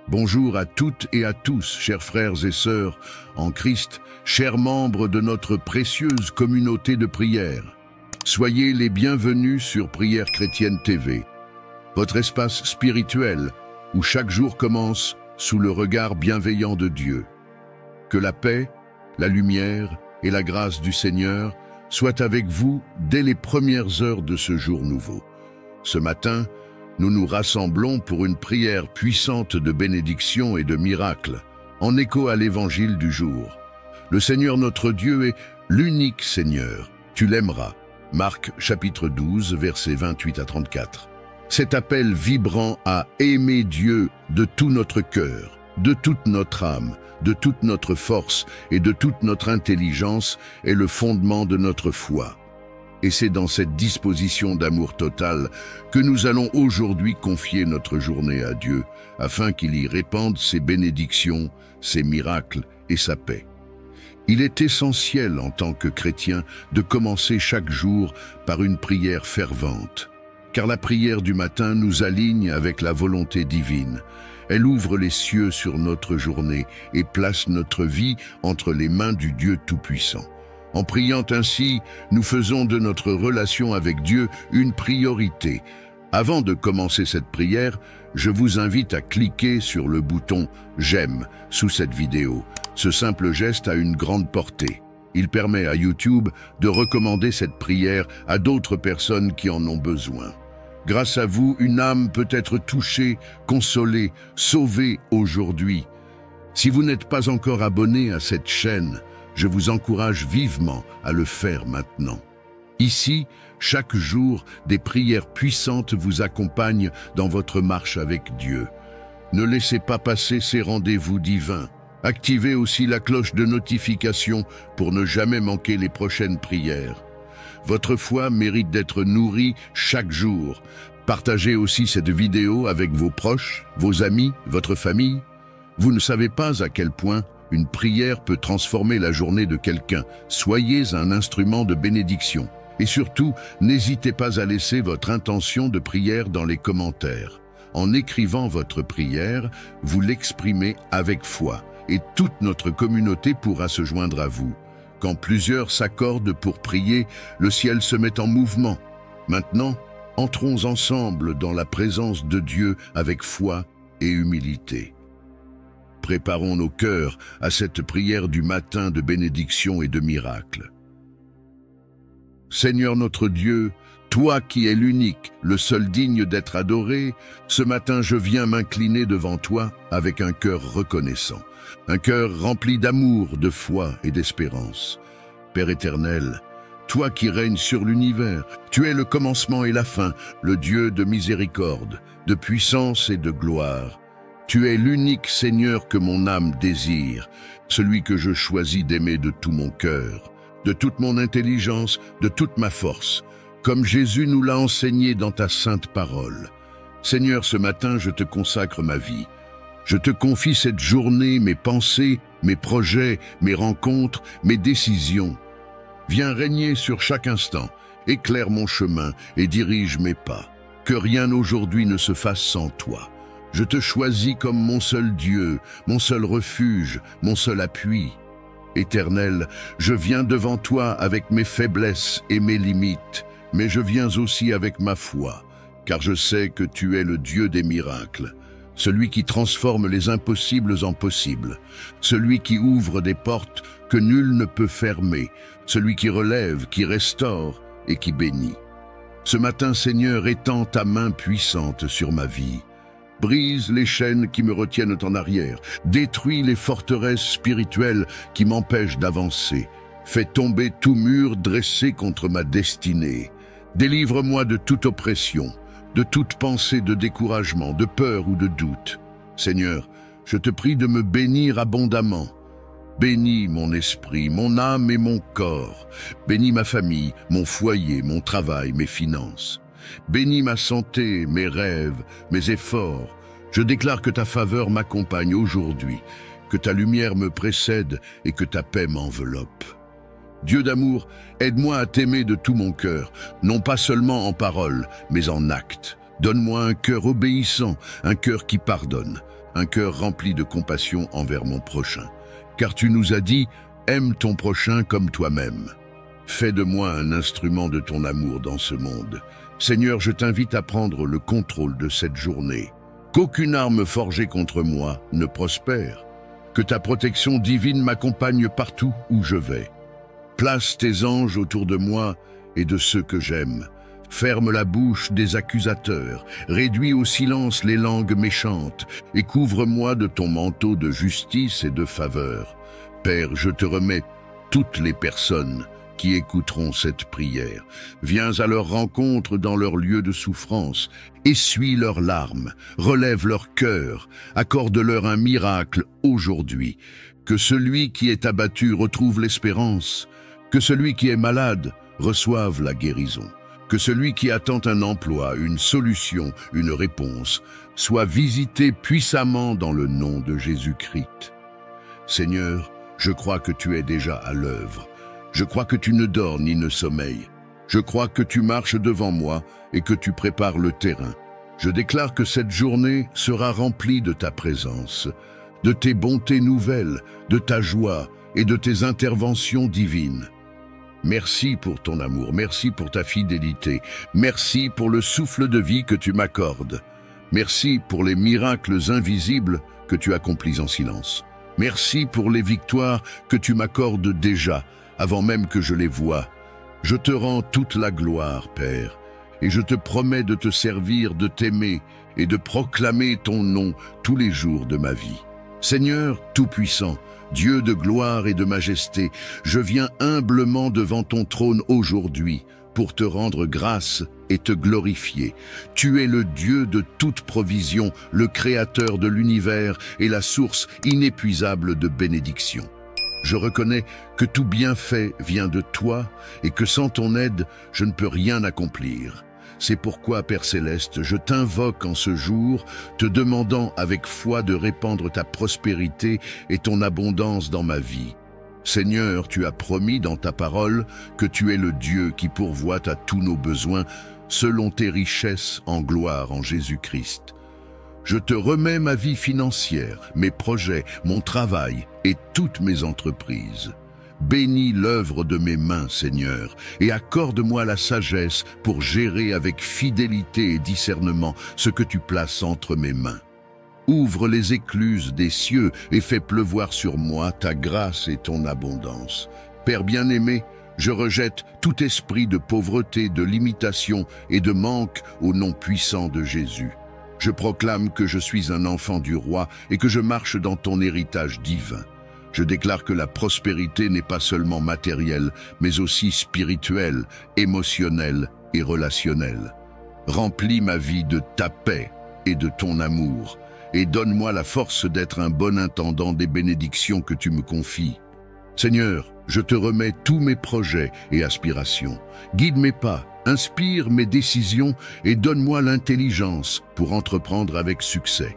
Bonjour à toutes et à tous, chers frères et sœurs en Christ, chers membres de notre précieuse communauté de prière. Soyez les bienvenus sur Prière Chrétienne TV, votre espace spirituel où chaque jour commence sous le regard bienveillant de Dieu. Que la paix, la lumière et la grâce du Seigneur soient avec vous dès les premières heures de ce jour nouveau. Ce matin, nous nous rassemblons pour une prière puissante de bénédiction et de miracle, en écho à l'évangile du jour. Le Seigneur notre Dieu est l'unique Seigneur. Tu l'aimeras. Marc chapitre 12, versets 28 à 34. Cet appel vibrant à aimer Dieu de tout notre cœur, de toute notre âme, de toute notre force et de toute notre intelligence est le fondement de notre foi. Et c'est dans cette disposition d'amour total que nous allons aujourd'hui confier notre journée à Dieu, afin qu'il y répande ses bénédictions, ses miracles et sa paix. Il est essentiel en tant que chrétien de commencer chaque jour par une prière fervente, car la prière du matin nous aligne avec la volonté divine. Elle ouvre les cieux sur notre journée et place notre vie entre les mains du Dieu Tout-Puissant. En priant ainsi, nous faisons de notre relation avec Dieu une priorité. Avant de commencer cette prière, je vous invite à cliquer sur le bouton « J'aime » sous cette vidéo. Ce simple geste a une grande portée. Il permet à YouTube de recommander cette prière à d'autres personnes qui en ont besoin. Grâce à vous, une âme peut être touchée, consolée, sauvée aujourd'hui. Si vous n'êtes pas encore abonné à cette chaîne, je vous encourage vivement à le faire maintenant. Ici, chaque jour, des prières puissantes vous accompagnent dans votre marche avec Dieu. Ne laissez pas passer ces rendez-vous divins. Activez aussi la cloche de notification pour ne jamais manquer les prochaines prières. Votre foi mérite d'être nourrie chaque jour. Partagez aussi cette vidéo avec vos proches, vos amis, votre famille. Vous ne savez pas à quel point une prière peut transformer la journée de quelqu'un. Soyez un instrument de bénédiction. Et surtout, n'hésitez pas à laisser votre intention de prière dans les commentaires. En écrivant votre prière, vous l'exprimez avec foi. Et toute notre communauté pourra se joindre à vous. Quand plusieurs s'accordent pour prier, le ciel se met en mouvement. Maintenant, entrons ensemble dans la présence de Dieu avec foi et humilité. Préparons nos cœurs à cette prière du matin de bénédiction et de miracle. Seigneur notre Dieu, toi qui es l'unique, le seul digne d'être adoré, ce matin je viens m'incliner devant toi avec un cœur reconnaissant, un cœur rempli d'amour, de foi et d'espérance. Père éternel, toi qui règnes sur l'univers, tu es le commencement et la fin, le Dieu de miséricorde, de puissance et de gloire. Tu es l'unique Seigneur que mon âme désire, celui que je choisis d'aimer de tout mon cœur, de toute mon intelligence, de toute ma force, comme Jésus nous l'a enseigné dans ta sainte parole. Seigneur, ce matin, je te consacre ma vie. Je te confie cette journée, mes pensées, mes projets, mes rencontres, mes décisions. Viens régner sur chaque instant, éclaire mon chemin et dirige mes pas. Que rien aujourd'hui ne se fasse sans toi. Je te choisis comme mon seul Dieu, mon seul refuge, mon seul appui. Éternel, je viens devant toi avec mes faiblesses et mes limites, mais je viens aussi avec ma foi, car je sais que tu es le Dieu des miracles, celui qui transforme les impossibles en possibles, celui qui ouvre des portes que nul ne peut fermer, celui qui relève, qui restaure et qui bénit. Ce matin, Seigneur, étends ta main puissante sur ma vie. Brise les chaînes qui me retiennent en arrière, détruis les forteresses spirituelles qui m'empêchent d'avancer, fais tomber tout mur dressé contre ma destinée. Délivre-moi de toute oppression, de toute pensée de découragement, de peur ou de doute. Seigneur, je te prie de me bénir abondamment. Bénis mon esprit, mon âme et mon corps. Bénis ma famille, mon foyer, mon travail, mes finances. Bénis ma santé, mes rêves, mes efforts. Je déclare que ta faveur m'accompagne aujourd'hui, que ta lumière me précède et que ta paix m'enveloppe. Dieu d'amour, aide-moi à t'aimer de tout mon cœur, non pas seulement en parole, mais en acte. Donne-moi un cœur obéissant, un cœur qui pardonne, un cœur rempli de compassion envers mon prochain. Car tu nous as dit, aime ton prochain comme toi-même. Fais de moi un instrument de ton amour dans ce monde. Seigneur, je t'invite à prendre le contrôle de cette journée. Qu'aucune arme forgée contre moi ne prospère. Que ta protection divine m'accompagne partout où je vais. Place tes anges autour de moi et de ceux que j'aime. Ferme la bouche des accusateurs, réduis au silence les langues méchantes, et couvre-moi de ton manteau de justice et de faveur. Père, je te remets toutes les personnes qui écouteront cette prière. Viens à leur rencontre dans leur lieu de souffrance, essuie leurs larmes, relève leur cœur, accorde-leur un miracle aujourd'hui. Que celui qui est abattu retrouve l'espérance, que celui qui est malade reçoive la guérison. Que celui qui attend un emploi, une solution, une réponse, soit visité puissamment dans le nom de Jésus-Christ. Seigneur, je crois que tu es déjà à l'œuvre. Je crois que tu ne dors ni ne sommeilles. Je crois que tu marches devant moi et que tu prépares le terrain. Je déclare que cette journée sera remplie de ta présence, de tes bontés nouvelles, de ta joie et de tes interventions divines. Merci pour ton amour, merci pour ta fidélité, merci pour le souffle de vie que tu m'accordes. Merci pour les miracles invisibles que tu accomplis en silence. Merci pour les victoires que tu m'accordes déjà, avant même que je les voie. Je te rends toute la gloire, Père, et je te promets de te servir, de t'aimer et de proclamer ton nom tous les jours de ma vie. Seigneur Tout-Puissant, Dieu de gloire et de majesté, je viens humblement devant ton trône aujourd'hui pour te rendre grâce et te glorifier. Tu es le Dieu de toute provision, le Créateur de l'univers et la source inépuisable de bénédiction. Je reconnais que tout bienfait vient de toi et que sans ton aide, je ne peux rien accomplir. C'est pourquoi, Père Céleste, je t'invoque en ce jour, te demandant avec foi de répandre ta prospérité et ton abondance dans ma vie. Seigneur, tu as promis dans ta parole que tu es le Dieu qui pourvoit à tous nos besoins selon tes richesses en gloire en Jésus-Christ. Je te remets ma vie financière, mes projets, mon travail et toutes mes entreprises. Bénis l'œuvre de mes mains, Seigneur, et accorde-moi la sagesse pour gérer avec fidélité et discernement ce que tu places entre mes mains. Ouvre les écluses des cieux et fais pleuvoir sur moi ta grâce et ton abondance. Père bien-aimé, je rejette tout esprit de pauvreté, de limitation et de manque au nom puissant de Jésus. Je proclame que je suis un enfant du roi et que je marche dans ton héritage divin. Je déclare que la prospérité n'est pas seulement matérielle, mais aussi spirituelle, émotionnelle et relationnelle. Remplis ma vie de ta paix et de ton amour, et donne-moi la force d'être un bon intendant des bénédictions que tu me confies. Seigneur, je te remets tous mes projets et aspirations. Guide mes pas, inspire mes décisions et donne-moi l'intelligence pour entreprendre avec succès.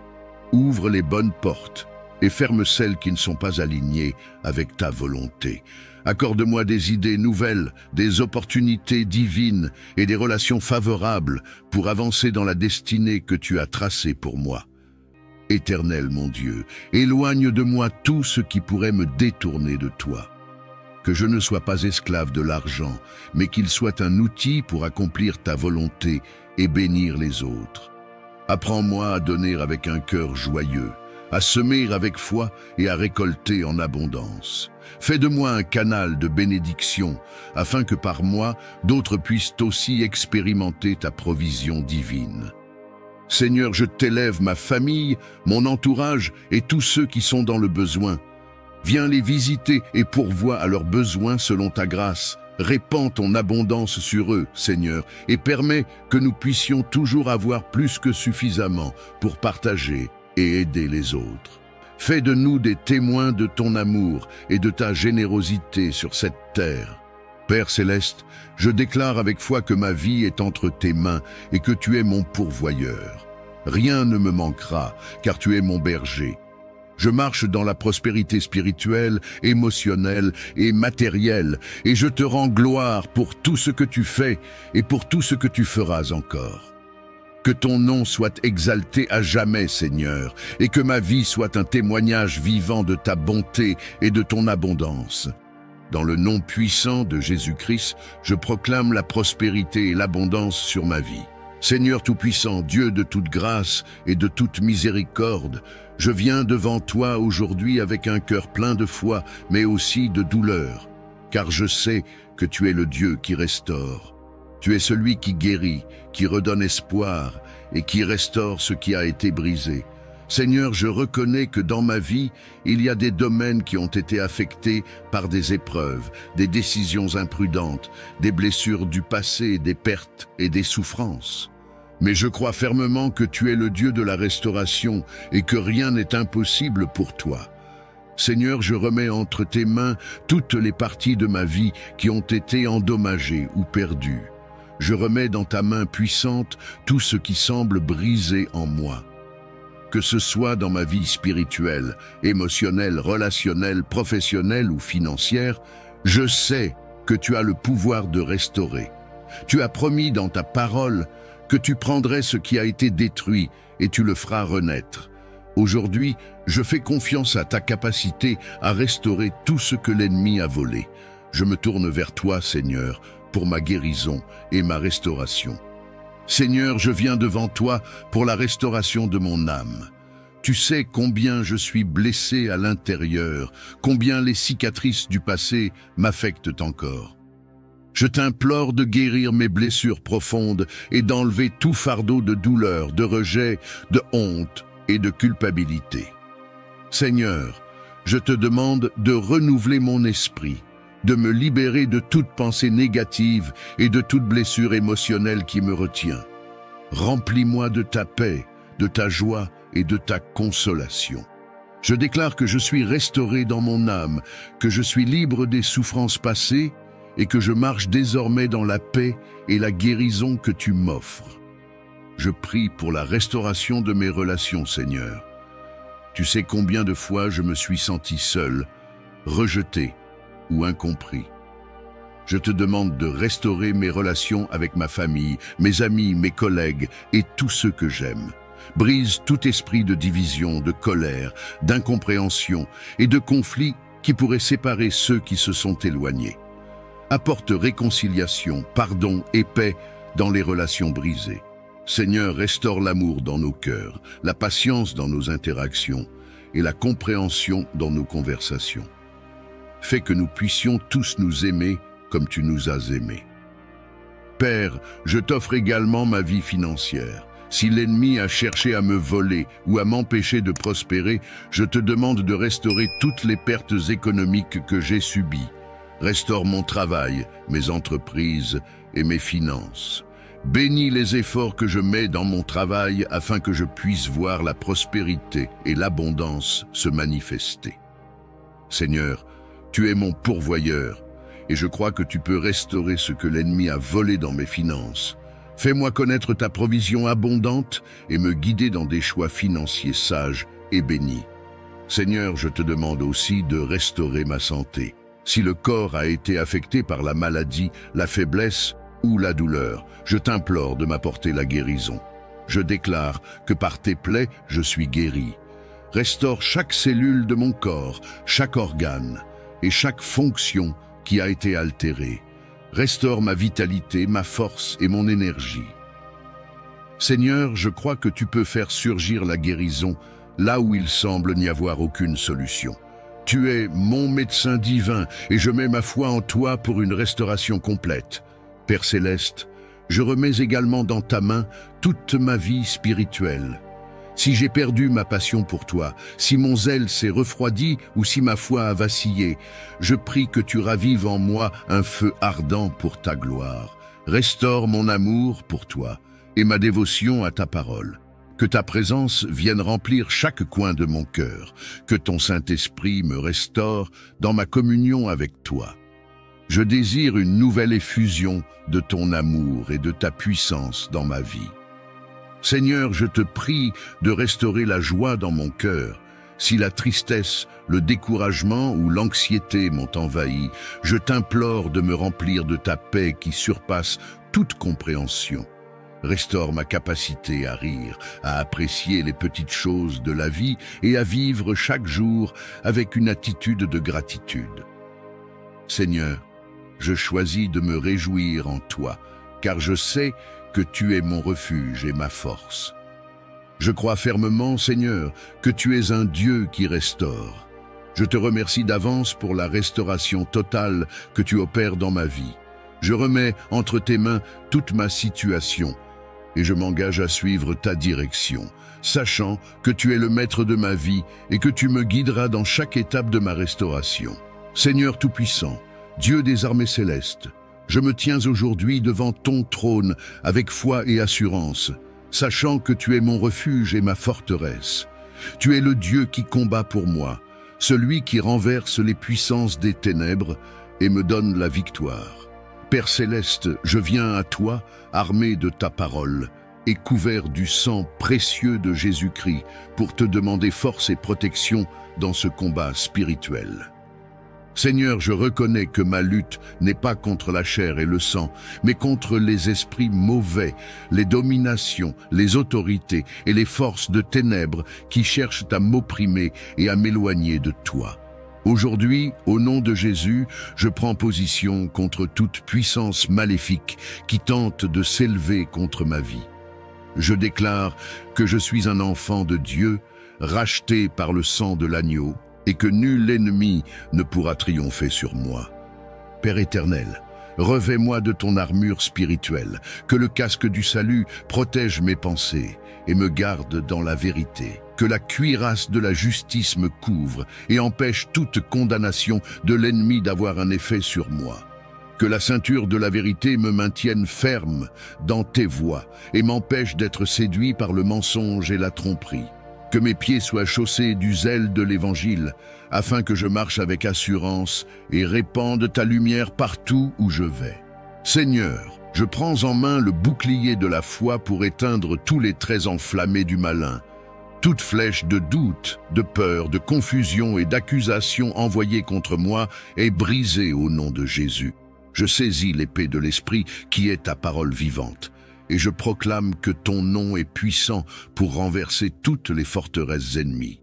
Ouvre les bonnes portes et ferme celles qui ne sont pas alignées avec ta volonté. Accorde-moi des idées nouvelles, des opportunités divines et des relations favorables pour avancer dans la destinée que tu as tracée pour moi. Éternel mon Dieu, éloigne de moi tout ce qui pourrait me détourner de toi. Que je ne sois pas esclave de l'argent, mais qu'il soit un outil pour accomplir ta volonté et bénir les autres. Apprends-moi à donner avec un cœur joyeux, à semer avec foi et à récolter en abondance. Fais de moi un canal de bénédiction, afin que par moi, d'autres puissent aussi expérimenter ta provision divine. Seigneur, je t'élève ma famille, mon entourage et tous ceux qui sont dans le besoin. Viens les visiter et pourvois à leurs besoins selon ta grâce. Répands ton abondance sur eux, Seigneur, et permets que nous puissions toujours avoir plus que suffisamment pour partager et aider les autres. Fais de nous des témoins de ton amour et de ta générosité sur cette terre. Père Céleste, je déclare avec foi que ma vie est entre tes mains et que tu es mon pourvoyeur. Rien ne me manquera, car tu es mon berger. Je marche dans la prospérité spirituelle, émotionnelle et matérielle, et je te rends gloire pour tout ce que tu fais et pour tout ce que tu feras encore. Que ton nom soit exalté à jamais, Seigneur, et que ma vie soit un témoignage vivant de ta bonté et de ton abondance. Dans le nom puissant de Jésus-Christ, je proclame la prospérité et l'abondance sur ma vie. Seigneur Tout-Puissant, Dieu de toute grâce et de toute miséricorde, je viens devant toi aujourd'hui avec un cœur plein de foi, mais aussi de douleur, car je sais que tu es le Dieu qui restaure. Tu es celui qui guérit, qui redonne espoir et qui restaure ce qui a été brisé. Seigneur, je reconnais que dans ma vie, il y a des domaines qui ont été affectés par des épreuves, des décisions imprudentes, des blessures du passé, des pertes et des souffrances. Mais je crois fermement que tu es le Dieu de la restauration et que rien n'est impossible pour toi. Seigneur, je remets entre tes mains toutes les parties de ma vie qui ont été endommagées ou perdues. Je remets dans ta main puissante tout ce qui semble brisé en moi. Que ce soit dans ma vie spirituelle, émotionnelle, relationnelle, professionnelle ou financière, je sais que tu as le pouvoir de restaurer. Tu as promis dans ta parole que tu prendrais ce qui a été détruit et tu le feras renaître. Aujourd'hui, je fais confiance à ta capacité à restaurer tout ce que l'ennemi a volé. Je me tourne vers toi, Seigneur, pour ma guérison et ma restauration. Seigneur, je viens devant toi pour la restauration de mon âme. Tu sais combien je suis blessé à l'intérieur, combien les cicatrices du passé m'affectent encore. Je t'implore de guérir mes blessures profondes et d'enlever tout fardeau de douleur, de rejet, de honte et de culpabilité. Seigneur, je te demande de renouveler mon esprit, de me libérer de toute pensée négative et de toute blessure émotionnelle qui me retient. Remplis-moi de ta paix, de ta joie et de ta consolation. Je déclare que je suis restauré dans mon âme, que je suis libre des souffrances passées et que je marche désormais dans la paix et la guérison que tu m'offres. Je prie pour la restauration de mes relations, Seigneur. Tu sais combien de fois je me suis senti seul, rejeté ou incompris. Je te demande de restaurer mes relations avec ma famille, mes amis, mes collègues et tous ceux que j'aime. Brise tout esprit de division, de colère, d'incompréhension et de conflit qui pourrait séparer ceux qui se sont éloignés. Apporte réconciliation, pardon et paix dans les relations brisées. Seigneur, restaure l'amour dans nos cœurs, la patience dans nos interactions et la compréhension dans nos conversations. Fais que nous puissions tous nous aimer comme tu nous as aimés. Père, je t'offre également ma vie financière. Si l'ennemi a cherché à me voler ou à m'empêcher de prospérer, je te demande de restaurer toutes les pertes économiques que j'ai subies. Restaure mon travail, mes entreprises et mes finances. Bénis les efforts que je mets dans mon travail afin que je puisse voir la prospérité et l'abondance se manifester. Seigneur, tu es mon pourvoyeur et je crois que tu peux restaurer ce que l'ennemi a volé dans mes finances. Fais-moi connaître ta provision abondante et me guider dans des choix financiers sages et bénis. Seigneur, je te demande aussi de restaurer ma santé. Si le corps a été affecté par la maladie, la faiblesse ou la douleur, je t'implore de m'apporter la guérison. Je déclare que par tes plaies, je suis guéri. Restaure chaque cellule de mon corps, chaque organe et chaque fonction qui a été altérée. Restaure ma vitalité, ma force et mon énergie. Seigneur, je crois que tu peux faire surgir la guérison là où il semble n'y avoir aucune solution. Tu es mon médecin divin et je mets ma foi en toi pour une restauration complète. Père Céleste, je remets également dans ta main toute ma vie spirituelle. Si j'ai perdu ma passion pour toi, si mon zèle s'est refroidi ou si ma foi a vacillé, je prie que tu ravives en moi un feu ardent pour ta gloire. Restaure mon amour pour toi et ma dévotion à ta parole. Que ta présence vienne remplir chaque coin de mon cœur, que ton Saint-Esprit me restaure dans ma communion avec toi. Je désire une nouvelle effusion de ton amour et de ta puissance dans ma vie. Seigneur, je te prie de restaurer la joie dans mon cœur. Si la tristesse, le découragement ou l'anxiété m'ont envahi, je t'implore de me remplir de ta paix qui surpasse toute compréhension. Restaure ma capacité à rire, à apprécier les petites choses de la vie et à vivre chaque jour avec une attitude de gratitude. Seigneur, je choisis de me réjouir en toi, car je sais que tu es mon refuge et ma force. Je crois fermement, Seigneur, que tu es un Dieu qui restaure. Je te remercie d'avance pour la restauration totale que tu opères dans ma vie. Je remets entre tes mains toute ma situation et je m'engage à suivre ta direction, sachant que tu es le maître de ma vie et que tu me guideras dans chaque étape de ma restauration. Seigneur Tout-Puissant, Dieu des armées célestes, je me tiens aujourd'hui devant ton trône avec foi et assurance, sachant que tu es mon refuge et ma forteresse. Tu es le Dieu qui combat pour moi, celui qui renverse les puissances des ténèbres et me donne la victoire. Père céleste, je viens à toi, armé de ta parole et couvert du sang précieux de Jésus-Christ pour te demander force et protection dans ce combat spirituel. Seigneur, je reconnais que ma lutte n'est pas contre la chair et le sang, mais contre les esprits mauvais, les dominations, les autorités et les forces de ténèbres qui cherchent à m'opprimer et à m'éloigner de toi. Aujourd'hui, au nom de Jésus, je prends position contre toute puissance maléfique qui tente de s'élever contre ma vie. Je déclare que je suis un enfant de Dieu, racheté par le sang de l'agneau, et que nul ennemi ne pourra triompher sur moi. Père éternel, revêt-moi de ton armure spirituelle, que le casque du salut protège mes pensées et me garde dans la vérité. Que la cuirasse de la justice me couvre et empêche toute condamnation de l'ennemi d'avoir un effet sur moi. Que la ceinture de la vérité me maintienne ferme dans tes voies et m'empêche d'être séduit par le mensonge et la tromperie. Que mes pieds soient chaussés du zèle de l'Évangile, afin que je marche avec assurance et répande ta lumière partout où je vais. Seigneur, je prends en main le bouclier de la foi pour éteindre tous les traits enflammés du malin. Toute flèche de doute, de peur, de confusion et d'accusation envoyée contre moi est brisée au nom de Jésus. Je saisis l'épée de l'Esprit qui est ta parole vivante, et je proclame que ton nom est puissant pour renverser toutes les forteresses ennemies.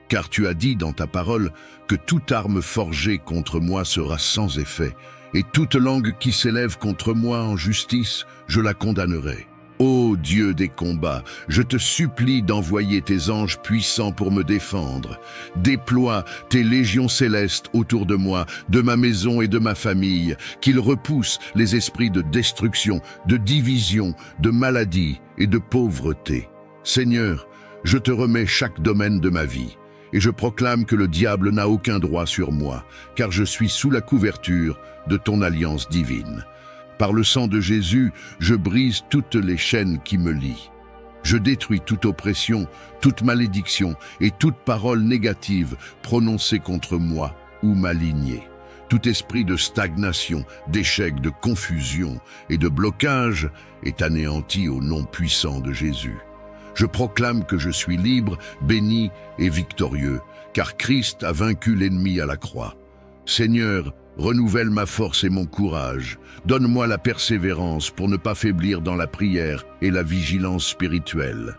Car tu as dit dans ta parole que toute arme forgée contre moi sera sans effet, et toute langue qui s'élève contre moi en justice, je la condamnerai. Ô Dieu des combats, je te supplie d'envoyer tes anges puissants pour me défendre. Déploie tes légions célestes autour de moi, de ma maison et de ma famille, qu'ils repoussent les esprits de destruction, de division, de maladie et de pauvreté. Seigneur, je te remets chaque domaine de ma vie, et je proclame que le diable n'a aucun droit sur moi, car je suis sous la couverture de ton alliance divine. Par le sang de Jésus, je brise toutes les chaînes qui me lient. Je détruis toute oppression, toute malédiction et toute parole négative prononcée contre moi ou ma lignée. Tout esprit de stagnation, d'échec, de confusion et de blocage est anéanti au nom puissant de Jésus. Je proclame que je suis libre, béni et victorieux, car Christ a vaincu l'ennemi à la croix. Seigneur, renouvelle ma force et mon courage. Donne-moi la persévérance pour ne pas faiblir dans la prière et la vigilance spirituelle.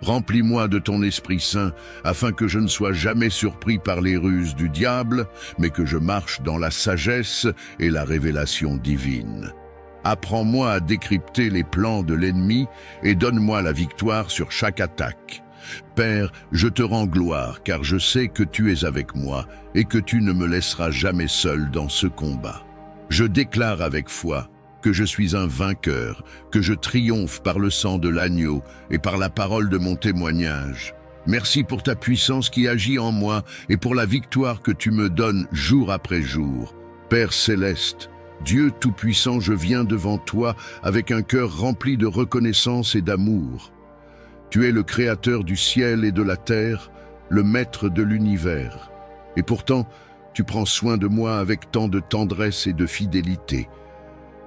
Remplis-moi de ton Esprit Saint, afin que je ne sois jamais surpris par les ruses du diable, mais que je marche dans la sagesse et la révélation divine. Apprends-moi à décrypter les plans de l'ennemi et donne-moi la victoire sur chaque attaque. Père, je te rends gloire, car je sais que tu es avec moi et que tu ne me laisseras jamais seul dans ce combat. Je déclare avec foi que je suis un vainqueur, que je triomphe par le sang de l'agneau et par la parole de mon témoignage. Merci pour ta puissance qui agit en moi et pour la victoire que tu me donnes jour après jour. Père céleste, Dieu Tout-Puissant, je viens devant toi avec un cœur rempli de reconnaissance et d'amour. Tu es le Créateur du ciel et de la terre, le Maître de l'univers. Et pourtant, tu prends soin de moi avec tant de tendresse et de fidélité.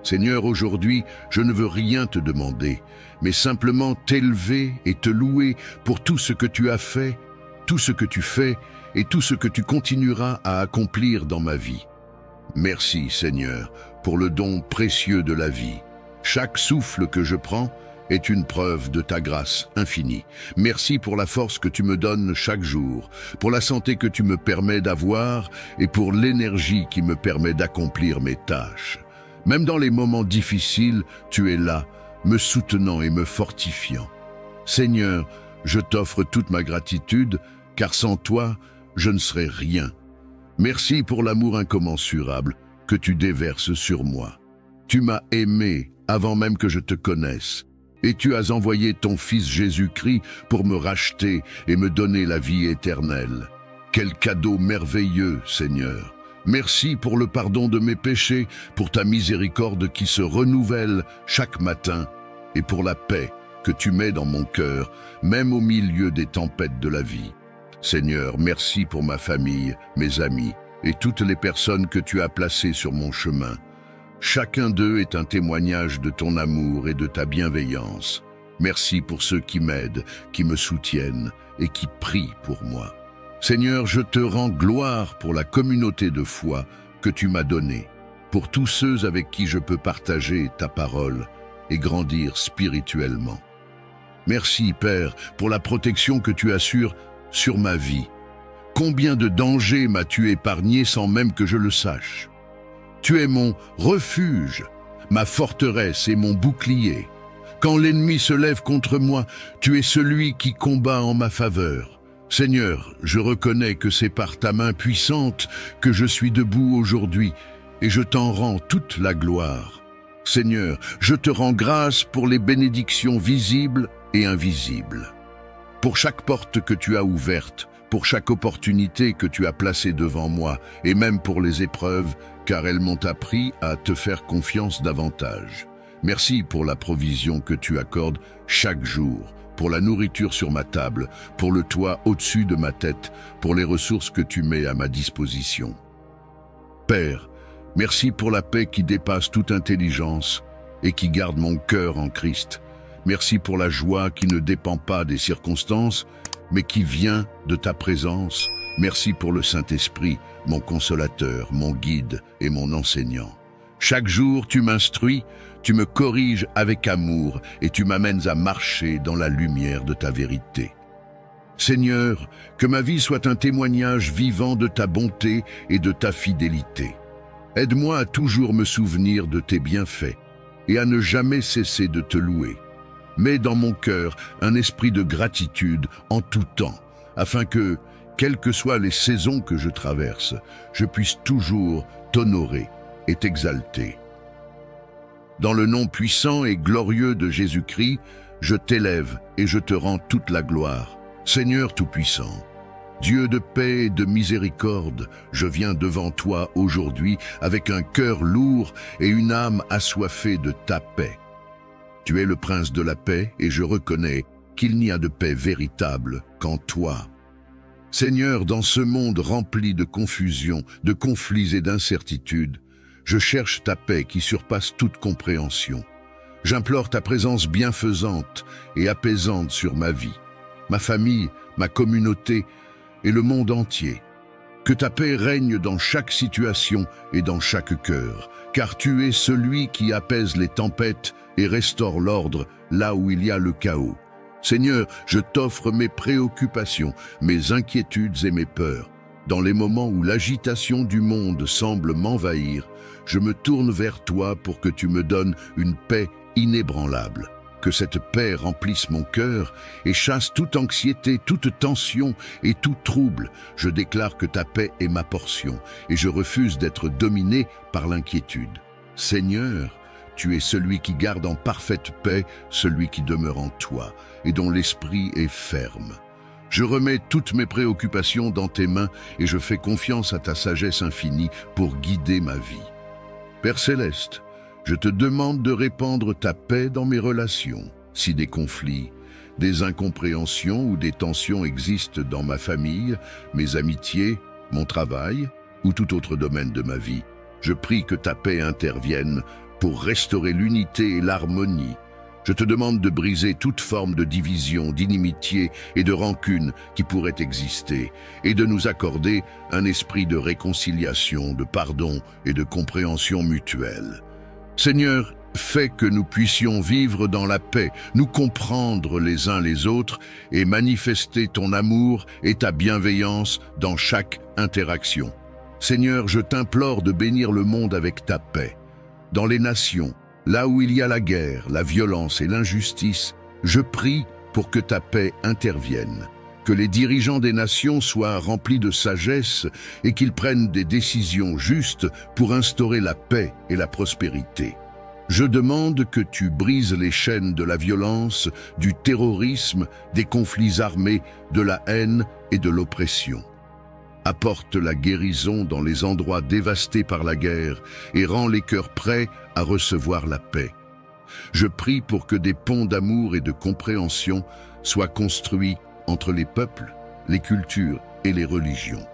Seigneur, aujourd'hui, je ne veux rien te demander, mais simplement t'élever et te louer pour tout ce que tu as fait, tout ce que tu fais et tout ce que tu continueras à accomplir dans ma vie. Merci, Seigneur, pour le don précieux de la vie. Chaque souffle que je prends est une preuve de ta grâce infinie. Merci pour la force que tu me donnes chaque jour, pour la santé que tu me permets d'avoir et pour l'énergie qui me permet d'accomplir mes tâches. Même dans les moments difficiles, tu es là, me soutenant et me fortifiant. Seigneur, je t'offre toute ma gratitude, car sans toi, je ne serais rien. Merci pour l'amour incommensurable que tu déverses sur moi. Tu m'as aimé avant même que je te connaisse, et tu as envoyé ton Fils Jésus-Christ pour me racheter et me donner la vie éternelle. Quel cadeau merveilleux, Seigneur! Merci pour le pardon de mes péchés, pour ta miséricorde qui se renouvelle chaque matin, et pour la paix que tu mets dans mon cœur, même au milieu des tempêtes de la vie. Seigneur, merci pour ma famille, mes amis, et toutes les personnes que tu as placées sur mon chemin. Chacun d'eux est un témoignage de ton amour et de ta bienveillance. Merci pour ceux qui m'aident, qui me soutiennent et qui prient pour moi. Seigneur, je te rends gloire pour la communauté de foi que tu m'as donnée, pour tous ceux avec qui je peux partager ta parole et grandir spirituellement. Merci, Père, pour la protection que tu assures sur ma vie. Combien de dangers m'as-tu épargné sans même que je le sache? Tu es mon refuge, ma forteresse et mon bouclier. Quand l'ennemi se lève contre moi, tu es celui qui combat en ma faveur. Seigneur, je reconnais que c'est par ta main puissante que je suis debout aujourd'hui, et je t'en rends toute la gloire. Seigneur, je te rends grâce pour les bénédictions visibles et invisibles. Pour chaque porte que tu as ouverte, pour chaque opportunité que tu as placée devant moi, et même pour les épreuves, car elles m'ont appris à te faire confiance davantage. Merci pour la provision que tu accordes chaque jour, pour la nourriture sur ma table, pour le toit au-dessus de ma tête, pour les ressources que tu mets à ma disposition. Père, merci pour la paix qui dépasse toute intelligence et qui garde mon cœur en Christ. Merci pour la joie qui ne dépend pas des circonstances, mais qui vient de ta présence. Merci pour le Saint-Esprit, mon consolateur, mon guide et mon enseignant. Chaque jour, tu m'instruis, tu me corriges avec amour et tu m'amènes à marcher dans la lumière de ta vérité. Seigneur, que ma vie soit un témoignage vivant de ta bonté et de ta fidélité. Aide-moi à toujours me souvenir de tes bienfaits et à ne jamais cesser de te louer. Mets dans mon cœur un esprit de gratitude en tout temps, afin que, quelles que soient les saisons que je traverse, je puisse toujours t'honorer et t'exalter. Dans le nom puissant et glorieux de Jésus-Christ, je t'élève et je te rends toute la gloire. Seigneur Tout-Puissant, Dieu de paix et de miséricorde, je viens devant toi aujourd'hui avec un cœur lourd et une âme assoiffée de ta paix. Tu es le prince de la paix et je reconnais qu'il n'y a de paix véritable qu'en toi. Seigneur, dans ce monde rempli de confusion, de conflits et d'incertitudes, je cherche ta paix qui surpasse toute compréhension. J'implore ta présence bienfaisante et apaisante sur ma vie, ma famille, ma communauté et le monde entier. Que ta paix règne dans chaque situation et dans chaque cœur, car tu es celui qui apaise les tempêtes et restaure l'ordre là où il y a le chaos. Seigneur, je t'offre mes préoccupations, mes inquiétudes et mes peurs. Dans les moments où l'agitation du monde semble m'envahir, je me tourne vers toi pour que tu me donnes une paix inébranlable. Que cette paix remplisse mon cœur et chasse toute anxiété, toute tension et tout trouble. Je déclare que ta paix est ma portion et je refuse d'être dominé par l'inquiétude. Seigneur, tu es celui qui garde en parfaite paix celui qui demeure en toi et dont l'esprit est ferme. Je remets toutes mes préoccupations dans tes mains et je fais confiance à ta sagesse infinie pour guider ma vie. Père Céleste, je te demande de répandre ta paix dans mes relations. Si des conflits, des incompréhensions ou des tensions existent dans ma famille, mes amitiés, mon travail ou tout autre domaine de ma vie, je prie que ta paix intervienne pour restaurer l'unité et l'harmonie. Je te demande de briser toute forme de division, d'inimitié et de rancune qui pourrait exister, et de nous accorder un esprit de réconciliation, de pardon et de compréhension mutuelle. Seigneur, fais que nous puissions vivre dans la paix, nous comprendre les uns les autres et manifester ton amour et ta bienveillance dans chaque interaction. Seigneur, je t'implore de bénir le monde avec ta paix. Dans les nations, là où il y a la guerre, la violence et l'injustice, je prie pour que ta paix intervienne, que les dirigeants des nations soient remplis de sagesse et qu'ils prennent des décisions justes pour instaurer la paix et la prospérité. Je demande que tu brises les chaînes de la violence, du terrorisme, des conflits armés, de la haine et de l'oppression. Apporte la guérison dans les endroits dévastés par la guerre et rends les cœurs prêts à recevoir la paix. Je prie pour que des ponts d'amour et de compréhension soient construits entre les peuples, les cultures et les religions,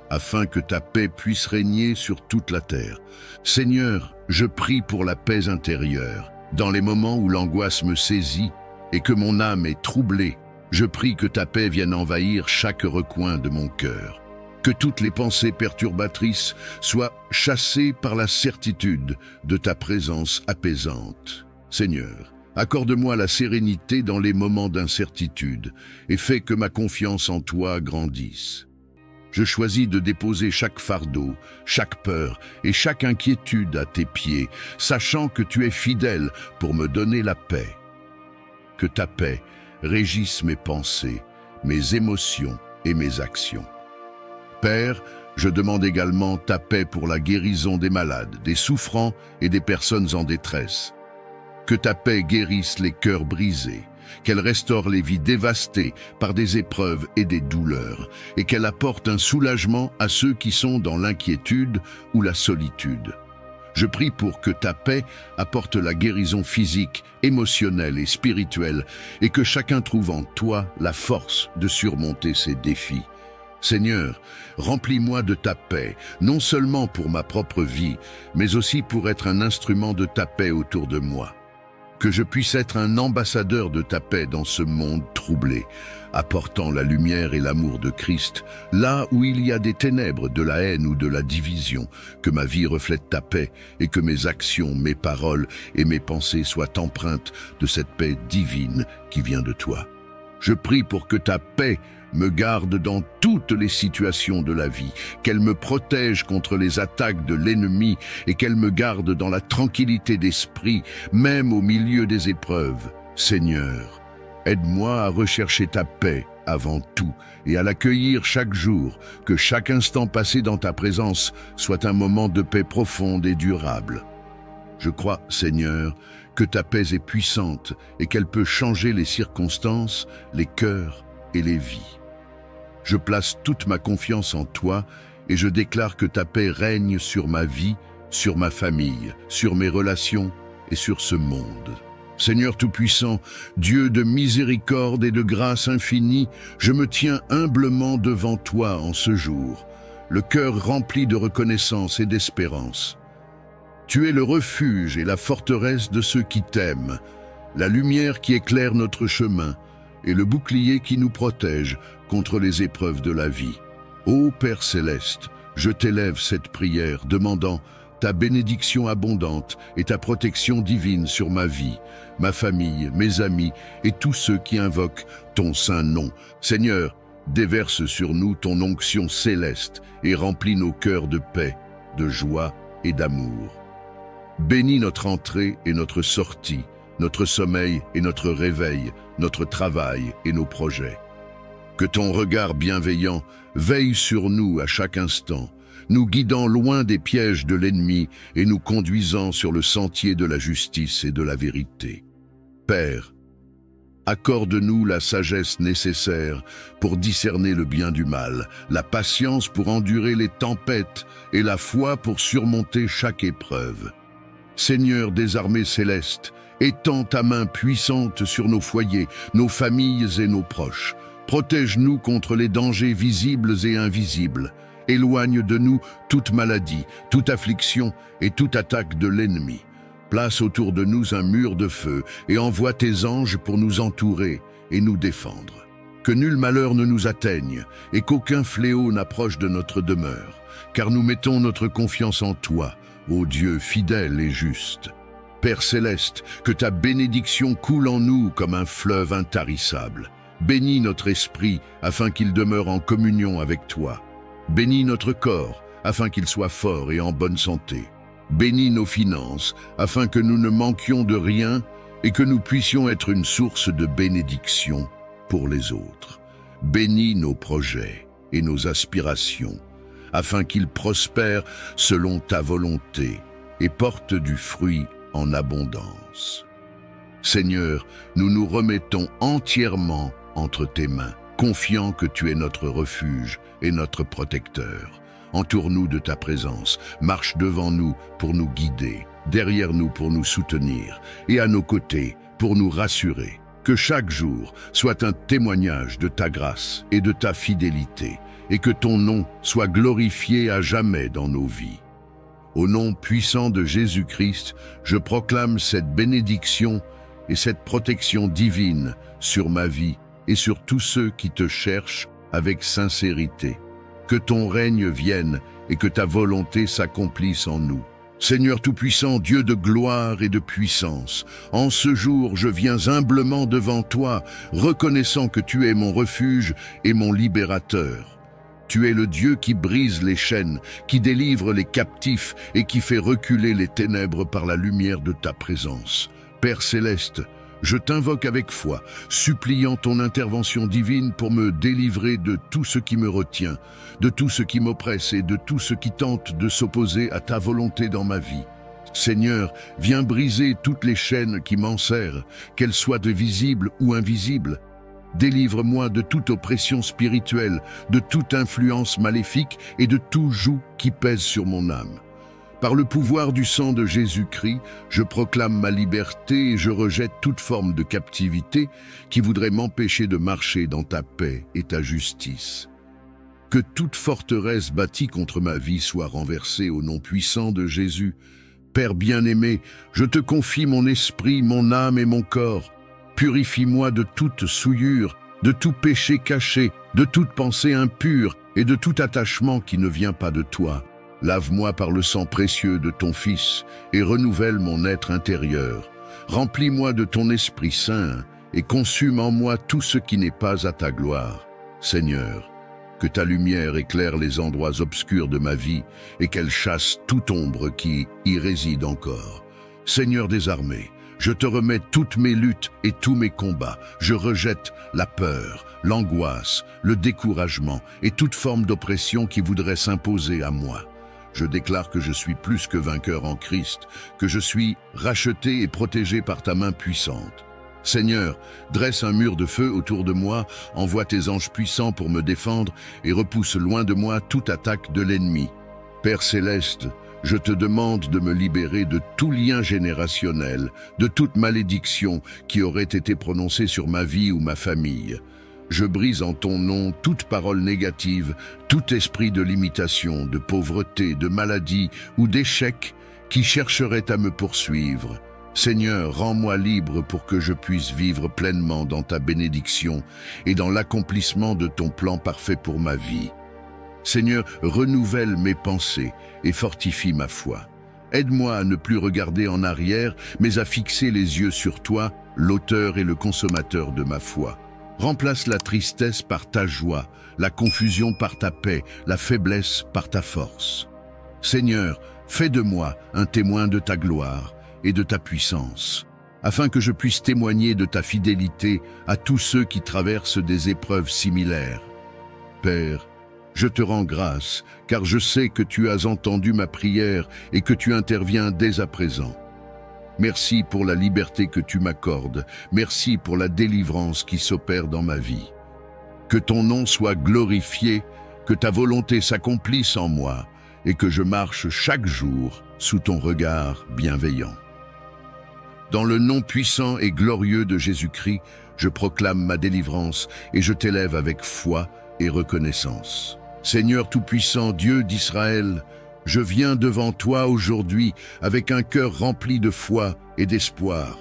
afin que ta paix puisse régner sur toute la terre. Seigneur, je prie pour la paix intérieure. Dans les moments où l'angoisse me saisit et que mon âme est troublée, je prie que ta paix vienne envahir chaque recoin de mon cœur. Que toutes les pensées perturbatrices soient chassées par la certitude de ta présence apaisante. Seigneur, accorde-moi la sérénité dans les moments d'incertitude et fais que ma confiance en toi grandisse. Je choisis de déposer chaque fardeau, chaque peur et chaque inquiétude à tes pieds, sachant que tu es fidèle pour me donner la paix. Que ta paix régisse mes pensées, mes émotions et mes actions. Père, je demande également ta paix pour la guérison des malades, des souffrants et des personnes en détresse. Que ta paix guérisse les cœurs brisés, qu'elle restaure les vies dévastées par des épreuves et des douleurs, et qu'elle apporte un soulagement à ceux qui sont dans l'inquiétude ou la solitude. Je prie pour que ta paix apporte la guérison physique, émotionnelle et spirituelle, et que chacun trouve en toi la force de surmonter ces défis. Seigneur, remplis-moi de ta paix, non seulement pour ma propre vie, mais aussi pour être un instrument de ta paix autour de moi. Que je puisse être un ambassadeur de ta paix dans ce monde troublé, apportant la lumière et l'amour de Christ, là où il y a des ténèbres, de la haine ou de la division. Que ma vie reflète ta paix et que mes actions, mes paroles et mes pensées soient empreintes de cette paix divine qui vient de toi. Je prie pour que ta paix me garde dans toutes les situations de la vie, qu'elle me protège contre les attaques de l'ennemi et qu'elle me garde dans la tranquillité d'esprit, même au milieu des épreuves. Seigneur, aide-moi à rechercher ta paix avant tout et à l'accueillir chaque jour, que chaque instant passé dans ta présence soit un moment de paix profonde et durable. Je crois, Seigneur, que ta paix est puissante et qu'elle peut changer les circonstances, les cœurs et les vies. Je place toute ma confiance en toi et je déclare que ta paix règne sur ma vie, sur ma famille, sur mes relations et sur ce monde. Seigneur Tout-Puissant, Dieu de miséricorde et de grâce infinie, je me tiens humblement devant toi en ce jour, le cœur rempli de reconnaissance et d'espérance. Tu es le refuge et la forteresse de ceux qui t'aiment, la lumière qui éclaire notre chemin et le bouclier qui nous protège contre les épreuves de la vie. Ô Père céleste, je t'élève cette prière demandant ta bénédiction abondante et ta protection divine sur ma vie, ma famille, mes amis et tous ceux qui invoquent ton saint nom. Seigneur, déverse sur nous ton onction céleste et remplis nos cœurs de paix, de joie et d'amour. Bénis notre entrée et notre sortie, notre sommeil et notre réveil, notre travail et nos projets. Que ton regard bienveillant veille sur nous à chaque instant, nous guidant loin des pièges de l'ennemi et nous conduisant sur le sentier de la justice et de la vérité. Père, accorde-nous la sagesse nécessaire pour discerner le bien du mal, la patience pour endurer les tempêtes et la foi pour surmonter chaque épreuve. Seigneur des armées célestes, étends ta main puissante sur nos foyers, nos familles et nos proches. Protège-nous contre les dangers visibles et invisibles. Éloigne de nous toute maladie, toute affliction et toute attaque de l'ennemi. Place autour de nous un mur de feu et envoie tes anges pour nous entourer et nous défendre. Que nul malheur ne nous atteigne et qu'aucun fléau n'approche de notre demeure, car nous mettons notre confiance en toi, ô Dieu fidèle et juste. Père céleste, que ta bénédiction coule en nous comme un fleuve intarissable. Bénis notre esprit afin qu'il demeure en communion avec toi. Bénis notre corps afin qu'il soit fort et en bonne santé. Bénis nos finances afin que nous ne manquions de rien et que nous puissions être une source de bénédiction pour les autres. Bénis nos projets et nos aspirations afin qu'ils prospèrent selon ta volonté et portent du fruit en abondance. Seigneur, nous nous remettons entièrement entre tes mains, confiant que tu es notre refuge et notre protecteur. Entoure-nous de ta présence, marche devant nous pour nous guider, derrière nous pour nous soutenir et à nos côtés pour nous rassurer. Que chaque jour soit un témoignage de ta grâce et de ta fidélité et que ton nom soit glorifié à jamais dans nos vies. Au nom puissant de Jésus-Christ, je proclame cette bénédiction et cette protection divine sur ma vie et sur tous ceux qui te cherchent avec sincérité. Que ton règne vienne et que ta volonté s'accomplisse en nous. Seigneur Tout-Puissant, Dieu de gloire et de puissance, en ce jour je viens humblement devant toi, reconnaissant que tu es mon refuge et mon libérateur. Tu es le Dieu qui brise les chaînes, qui délivre les captifs et qui fait reculer les ténèbres par la lumière de ta présence. Père céleste, je t'invoque avec foi, suppliant ton intervention divine pour me délivrer de tout ce qui me retient, de tout ce qui m'oppresse et de tout ce qui tente de s'opposer à ta volonté dans ma vie. Seigneur, viens briser toutes les chaînes qui m'enserrent, qu'elles soient visibles ou invisibles. Délivre-moi de toute oppression spirituelle, de toute influence maléfique et de tout joug qui pèse sur mon âme. Par le pouvoir du sang de Jésus-Christ, je proclame ma liberté et je rejette toute forme de captivité qui voudrait m'empêcher de marcher dans ta paix et ta justice. Que toute forteresse bâtie contre ma vie soit renversée au nom puissant de Jésus. Père bien-aimé, je te confie mon esprit, mon âme et mon corps. Purifie-moi de toute souillure, de tout péché caché, de toute pensée impure et de tout attachement qui ne vient pas de toi. Lave-moi par le sang précieux de ton Fils et renouvelle mon être intérieur. Remplis-moi de ton Esprit Saint et consume en moi tout ce qui n'est pas à ta gloire. Seigneur, que ta lumière éclaire les endroits obscurs de ma vie et qu'elle chasse toute ombre qui y réside encore. Seigneur des armées, je te remets toutes mes luttes et tous mes combats. Je rejette la peur, l'angoisse, le découragement et toute forme d'oppression qui voudrait s'imposer à moi. Je déclare que je suis plus que vainqueur en Christ, que je suis racheté et protégé par ta main puissante. Seigneur, dresse un mur de feu autour de moi, envoie tes anges puissants pour me défendre et repousse loin de moi toute attaque de l'ennemi. Père céleste, je te demande de me libérer de tout lien générationnel, de toute malédiction qui aurait été prononcée sur ma vie ou ma famille. Je brise en ton nom toute parole négative, tout esprit de limitation, de pauvreté, de maladie ou d'échec qui chercherait à me poursuivre. Seigneur, rends-moi libre pour que je puisse vivre pleinement dans ta bénédiction et dans l'accomplissement de ton plan parfait pour ma vie. Seigneur, renouvelle mes pensées et fortifie ma foi. Aide-moi à ne plus regarder en arrière, mais à fixer les yeux sur toi, l'auteur et le consommateur de ma foi. Remplace la tristesse par ta joie, la confusion par ta paix, la faiblesse par ta force. Seigneur, fais de moi un témoin de ta gloire et de ta puissance, afin que je puisse témoigner de ta fidélité à tous ceux qui traversent des épreuves similaires. Père, je te rends grâce, car je sais que tu as entendu ma prière et que tu interviens dès à présent. Merci pour la liberté que tu m'accordes, merci pour la délivrance qui s'opère dans ma vie. Que ton nom soit glorifié, que ta volonté s'accomplisse en moi et que je marche chaque jour sous ton regard bienveillant. Dans le nom puissant et glorieux de Jésus-Christ, je proclame ma délivrance et je t'élève avec foi et reconnaissance. Seigneur Tout-Puissant, Dieu d'Israël, je viens devant toi aujourd'hui avec un cœur rempli de foi et d'espoir.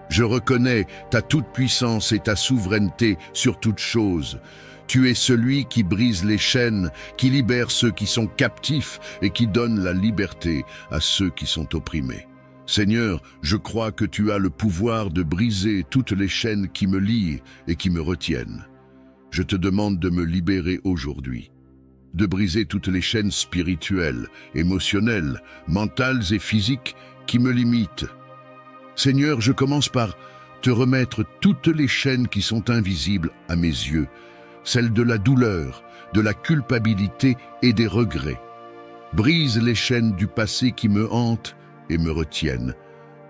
Je reconnais ta toute-puissance et ta souveraineté sur toutes choses. Tu es celui qui brise les chaînes, qui libère ceux qui sont captifs et qui donne la liberté à ceux qui sont opprimés. Seigneur, je crois que tu as le pouvoir de briser toutes les chaînes qui me lient et qui me retiennent. Je te demande de me libérer aujourd'hui, de briser toutes les chaînes spirituelles, émotionnelles, mentales et physiques qui me limitent. Seigneur, je commence par te remettre toutes les chaînes qui sont invisibles à mes yeux, celles de la douleur, de la culpabilité et des regrets. Brise les chaînes du passé qui me hantent et me retiennent.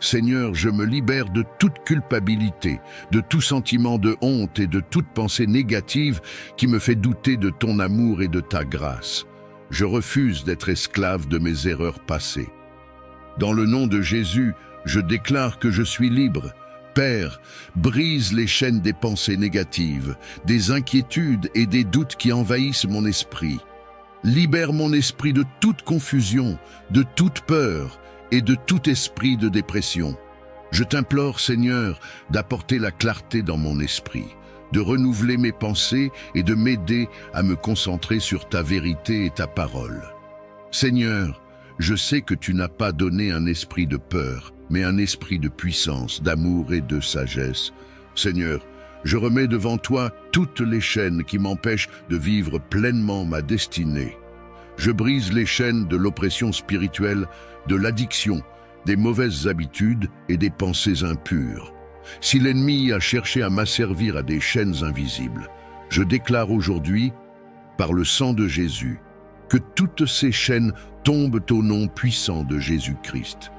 Seigneur, je me libère de toute culpabilité, de tout sentiment de honte et de toute pensée négative qui me fait douter de ton amour et de ta grâce. Je refuse d'être esclave de mes erreurs passées. Dans le nom de Jésus, je déclare que je suis libre. Père, brise les chaînes des pensées négatives, des inquiétudes et des doutes qui envahissent mon esprit. Libère mon esprit de toute confusion, de toute peur et de tout esprit de dépression. Je t'implore, Seigneur, d'apporter la clarté dans mon esprit, de renouveler mes pensées et de m'aider à me concentrer sur ta vérité et ta parole. Seigneur, je sais que tu n'as pas donné un esprit de peur, mais un esprit de puissance, d'amour et de sagesse. Seigneur, je remets devant toi toutes les chaînes qui m'empêchent de vivre pleinement ma destinée. Je brise les chaînes de l'oppression spirituelle, de l'addiction, des mauvaises habitudes et des pensées impures. Si l'ennemi a cherché à m'asservir à des chaînes invisibles, je déclare aujourd'hui, par le sang de Jésus, que toutes ces chaînes tombent au nom puissant de Jésus-Christ.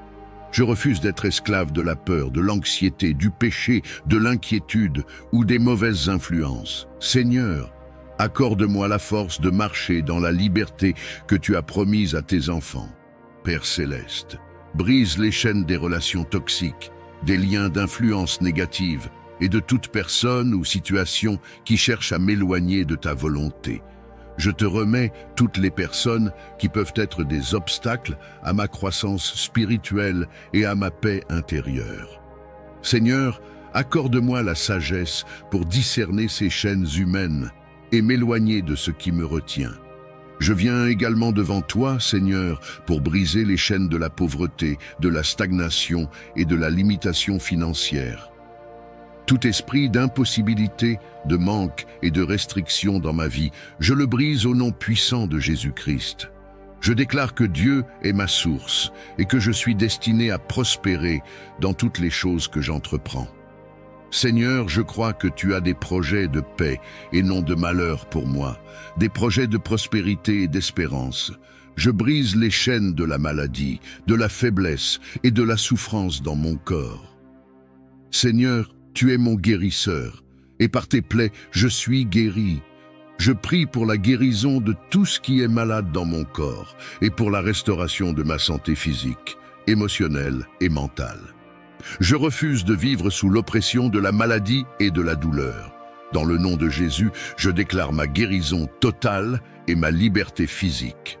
Je refuse d'être esclave de la peur, de l'anxiété, du péché, de l'inquiétude ou des mauvaises influences. Seigneur, accorde-moi la force de marcher dans la liberté que tu as promise à tes enfants. Père céleste, brise les chaînes des relations toxiques, des liens d'influence négative et de toute personne ou situation qui cherche à m'éloigner de ta volonté. Je te remets toutes les personnes qui peuvent être des obstacles à ma croissance spirituelle et à ma paix intérieure. Seigneur, accorde-moi la sagesse pour discerner ces chaînes humaines et m'éloigner de ce qui me retient. Je viens également devant toi, Seigneur, pour briser les chaînes de la pauvreté, de la stagnation et de la limitation financière. Tout esprit d'impossibilité, de manque et de restriction dans ma vie, je le brise au nom puissant de Jésus-Christ. Je déclare que Dieu est ma source et que je suis destiné à prospérer dans toutes les choses que j'entreprends. Seigneur, je crois que tu as des projets de paix et non de malheur pour moi, des projets de prospérité et d'espérance. Je brise les chaînes de la maladie, de la faiblesse et de la souffrance dans mon corps. Seigneur, tu es mon guérisseur, et par tes plaies, je suis guéri. Je prie pour la guérison de tout ce qui est malade dans mon corps et pour la restauration de ma santé physique, émotionnelle et mentale. Je refuse de vivre sous l'oppression de la maladie et de la douleur. Dans le nom de Jésus, je déclare ma guérison totale et ma liberté physique.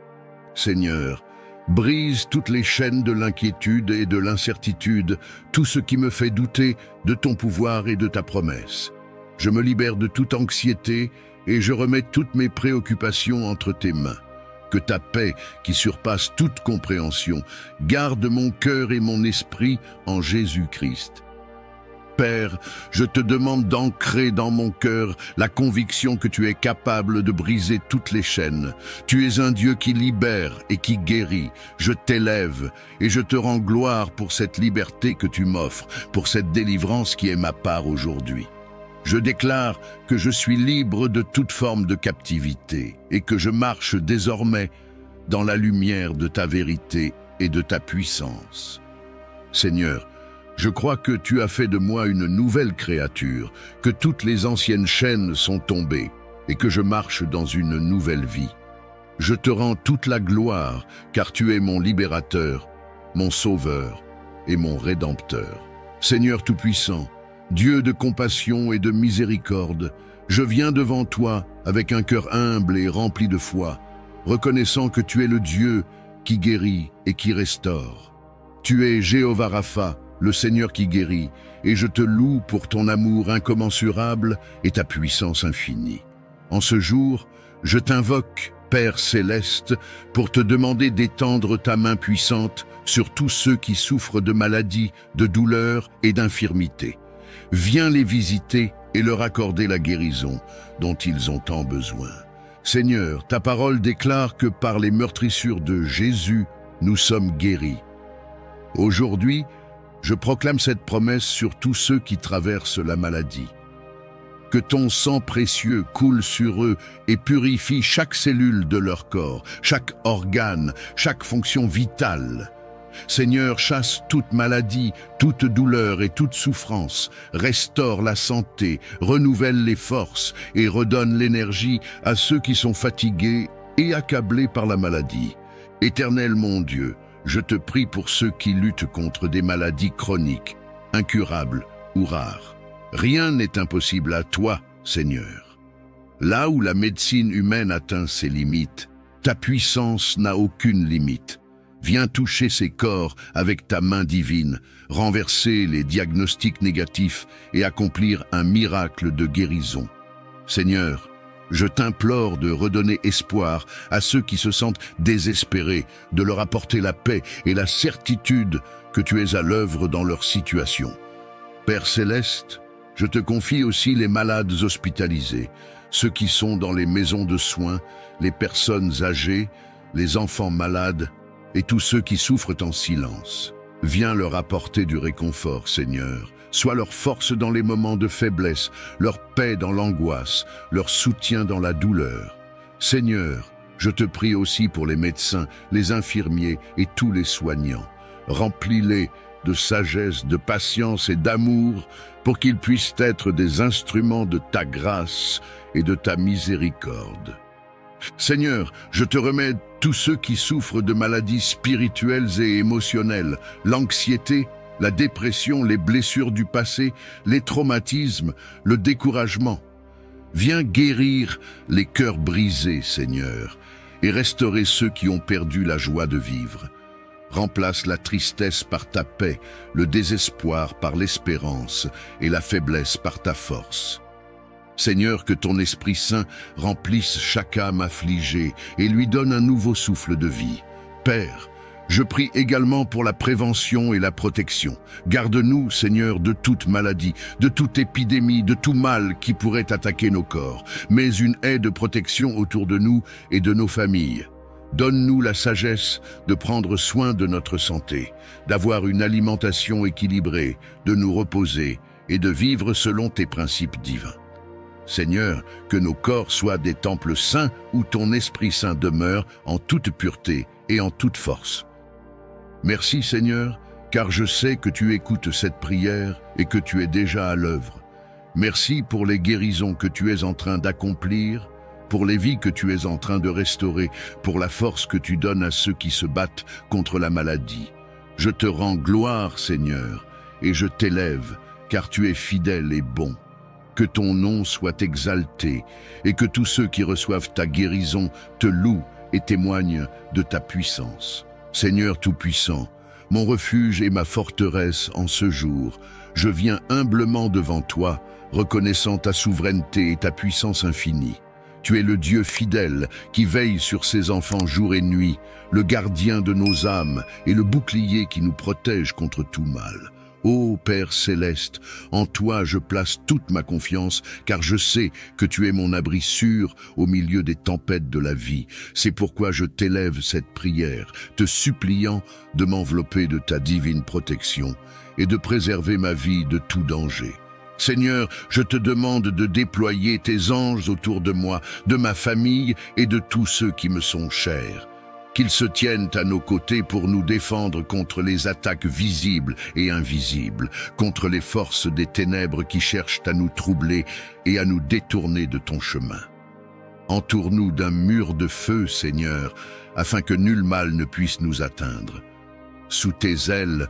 Seigneur, brise toutes les chaînes de l'inquiétude et de l'incertitude, tout ce qui me fait douter de ton pouvoir et de ta promesse. Je me libère de toute anxiété et je remets toutes mes préoccupations entre tes mains. Que ta paix, qui surpasse toute compréhension, garde mon cœur et mon esprit en Jésus-Christ. Père, je te demande d'ancrer dans mon cœur la conviction que tu es capable de briser toutes les chaînes. Tu es un Dieu qui libère et qui guérit. Je t'élève et je te rends gloire pour cette liberté que tu m'offres, pour cette délivrance qui est ma part aujourd'hui. Je déclare que je suis libre de toute forme de captivité et que je marche désormais dans la lumière de ta vérité et de ta puissance. Seigneur, je crois que tu as fait de moi une nouvelle créature, que toutes les anciennes chaînes sont tombées et que je marche dans une nouvelle vie. Je te rends toute la gloire, car tu es mon libérateur, mon sauveur et mon rédempteur. Seigneur Tout-Puissant, Dieu de compassion et de miséricorde, je viens devant toi avec un cœur humble et rempli de foi, reconnaissant que tu es le Dieu qui guérit et qui restaure. Tu es Jéhovah Rapha, le Seigneur qui guérit, et je te loue pour ton amour incommensurable et ta puissance infinie. En ce jour, je t'invoque Père céleste, pour te demander d'étendre ta main puissante sur tous ceux qui souffrent de maladies, de douleurs et d'infirmités. Viens les visiter et leur accorder la guérison dont ils ont tant besoin. Seigneur, ta parole déclare que par les meurtrissures de Jésus, nous sommes guéris. Aujourd'hui, je proclame cette promesse sur tous ceux qui traversent la maladie. Que ton sang précieux coule sur eux et purifie chaque cellule de leur corps, chaque organe, chaque fonction vitale. Seigneur, chasse toute maladie, toute douleur et toute souffrance, restaure la santé, renouvelle les forces et redonne l'énergie à ceux qui sont fatigués et accablés par la maladie. Éternel mon Dieu, je te prie pour ceux qui luttent contre des maladies chroniques, incurables ou rares. Rien n'est impossible à toi, Seigneur. Là où la médecine humaine atteint ses limites, ta puissance n'a aucune limite. Viens toucher ces corps avec ta main divine, renverser les diagnostics négatifs et accomplir un miracle de guérison. Seigneur, je t'implore de redonner espoir à ceux qui se sentent désespérés, de leur apporter la paix et la certitude que tu es à l'œuvre dans leur situation. Père céleste, je te confie aussi les malades hospitalisés, ceux qui sont dans les maisons de soins, les personnes âgées, les enfants malades et tous ceux qui souffrent en silence. Viens leur apporter du réconfort, Seigneur. Sois leur force dans les moments de faiblesse, leur paix dans l'angoisse, leur soutien dans la douleur. Seigneur, je te prie aussi pour les médecins, les infirmiers et tous les soignants. Remplis-les de sagesse, de patience et d'amour pour qu'ils puissent être des instruments de ta grâce et de ta miséricorde. Seigneur, je te remets tous ceux qui souffrent de maladies spirituelles et émotionnelles, l'anxiété, la dépression, les blessures du passé, les traumatismes, le découragement. Viens guérir les cœurs brisés, Seigneur, et restaurer ceux qui ont perdu la joie de vivre. Remplace la tristesse par ta paix, le désespoir par l'espérance et la faiblesse par ta force. Seigneur, que ton Esprit Saint remplisse chaque âme affligée et lui donne un nouveau souffle de vie. Père, je prie également pour la prévention et la protection. Garde-nous, Seigneur, de toute maladie, de toute épidémie, de tout mal qui pourrait attaquer nos corps. Mets une haie de protection autour de nous et de nos familles. Donne-nous la sagesse de prendre soin de notre santé, d'avoir une alimentation équilibrée, de nous reposer et de vivre selon tes principes divins. Seigneur, que nos corps soient des temples saints où ton Esprit Saint demeure en toute pureté et en toute force. Merci Seigneur, car je sais que tu écoutes cette prière et que tu es déjà à l'œuvre. Merci pour les guérisons que tu es en train d'accomplir, pour les vies que tu es en train de restaurer, pour la force que tu donnes à ceux qui se battent contre la maladie. Je te rends gloire, Seigneur, et je t'élève, car tu es fidèle et bon. Que ton nom soit exalté, et que tous ceux qui reçoivent ta guérison te louent et témoignent de ta puissance. Seigneur Tout-Puissant, mon refuge et ma forteresse en ce jour, je viens humblement devant toi, reconnaissant ta souveraineté et ta puissance infinie. Tu es le Dieu fidèle qui veille sur ses enfants jour et nuit, le gardien de nos âmes et le bouclier qui nous protège contre tout mal. Ô Père céleste, en toi je place toute ma confiance, car je sais que tu es mon abri sûr au milieu des tempêtes de la vie. C'est pourquoi je t'élève cette prière, te suppliant de m'envelopper de ta divine protection et de préserver ma vie de tout danger. Seigneur, je te demande de déployer tes anges autour de moi, de ma famille et de tous ceux qui me sont chers. Qu'ils se tiennent à nos côtés pour nous défendre contre les attaques visibles et invisibles, contre les forces des ténèbres qui cherchent à nous troubler et à nous détourner de ton chemin. Entoure-nous d'un mur de feu, Seigneur, afin que nul mal ne puisse nous atteindre. Sous tes ailes,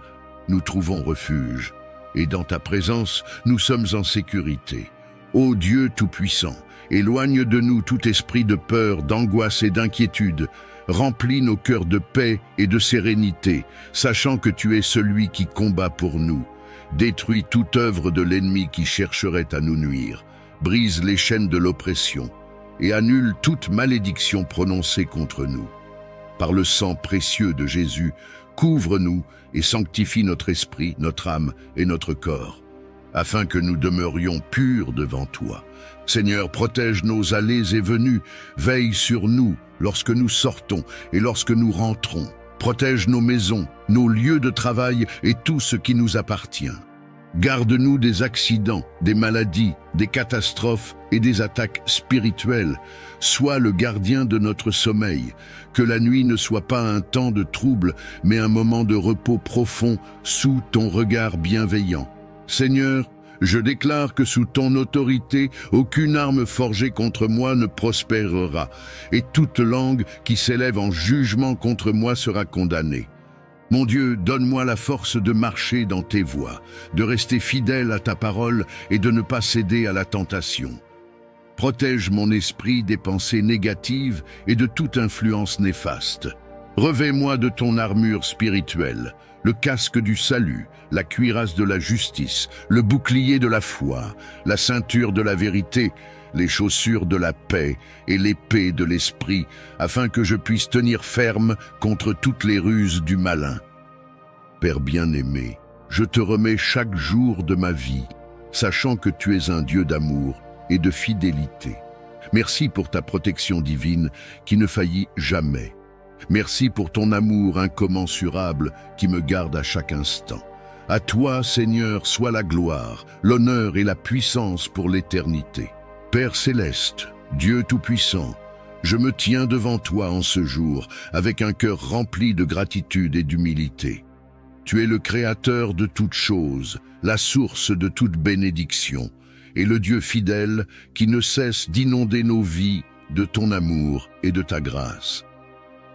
nous trouvons refuge, et dans ta présence, nous sommes en sécurité. Ô Dieu Tout-Puissant, éloigne de nous tout esprit de peur, d'angoisse et d'inquiétude. Remplis nos cœurs de paix et de sérénité, sachant que tu es celui qui combat pour nous. Détruis toute œuvre de l'ennemi qui chercherait à nous nuire. Brise les chaînes de l'oppression et annule toute malédiction prononcée contre nous. Par le sang précieux de Jésus, couvre-nous et sanctifie notre esprit, notre âme et notre corps, afin que nous demeurions purs devant toi. Seigneur, protège nos allées et venues, veille sur nous lorsque nous sortons et lorsque nous rentrons. Protège nos maisons, nos lieux de travail et tout ce qui nous appartient. Garde-nous des accidents, des maladies, des catastrophes et des attaques spirituelles. Sois le gardien de notre sommeil. Que la nuit ne soit pas un temps de trouble, mais un moment de repos profond sous ton regard bienveillant. Seigneur, je déclare que sous ton autorité, aucune arme forgée contre moi ne prospérera, et toute langue qui s'élève en jugement contre moi sera condamnée. Mon Dieu, donne-moi la force de marcher dans tes voies, de rester fidèle à ta parole et de ne pas céder à la tentation. Protège mon esprit des pensées négatives et de toute influence néfaste. Revêt-moi de ton armure spirituelle, le casque du salut, la cuirasse de la justice, le bouclier de la foi, la ceinture de la vérité, les chaussures de la paix et l'épée de l'esprit, afin que je puisse tenir ferme contre toutes les ruses du malin. Père bien-aimé, je te remets chaque jour de ma vie, sachant que tu es un Dieu d'amour et de fidélité. Merci pour ta protection divine qui ne faillit jamais. Merci pour ton amour incommensurable qui me garde à chaque instant. À toi, Seigneur, soit la gloire, l'honneur et la puissance pour l'éternité. Père céleste, Dieu tout-puissant, je me tiens devant toi en ce jour avec un cœur rempli de gratitude et d'humilité. Tu es le Créateur de toutes choses, la source de toute bénédiction, et le Dieu fidèle qui ne cesse d'inonder nos vies de ton amour et de ta grâce.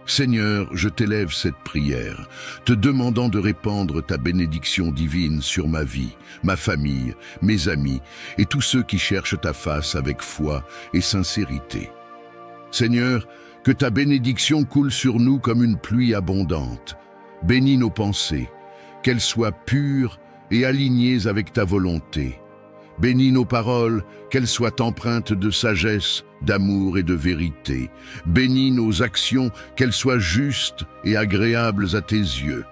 Seigneur, je t'élève cette prière, te demandant de répandre ta bénédiction divine sur ma vie, ma famille, mes amis et tous ceux qui cherchent ta face avec foi et sincérité. Seigneur, que ta bénédiction coule sur nous comme une pluie abondante. Bénis nos pensées, qu'elles soient pures et alignées avec ta volonté. Bénis nos paroles, qu'elles soient empreintes de sagesse, d'amour et de vérité. Bénis nos actions, qu'elles soient justes et agréables à tes yeux.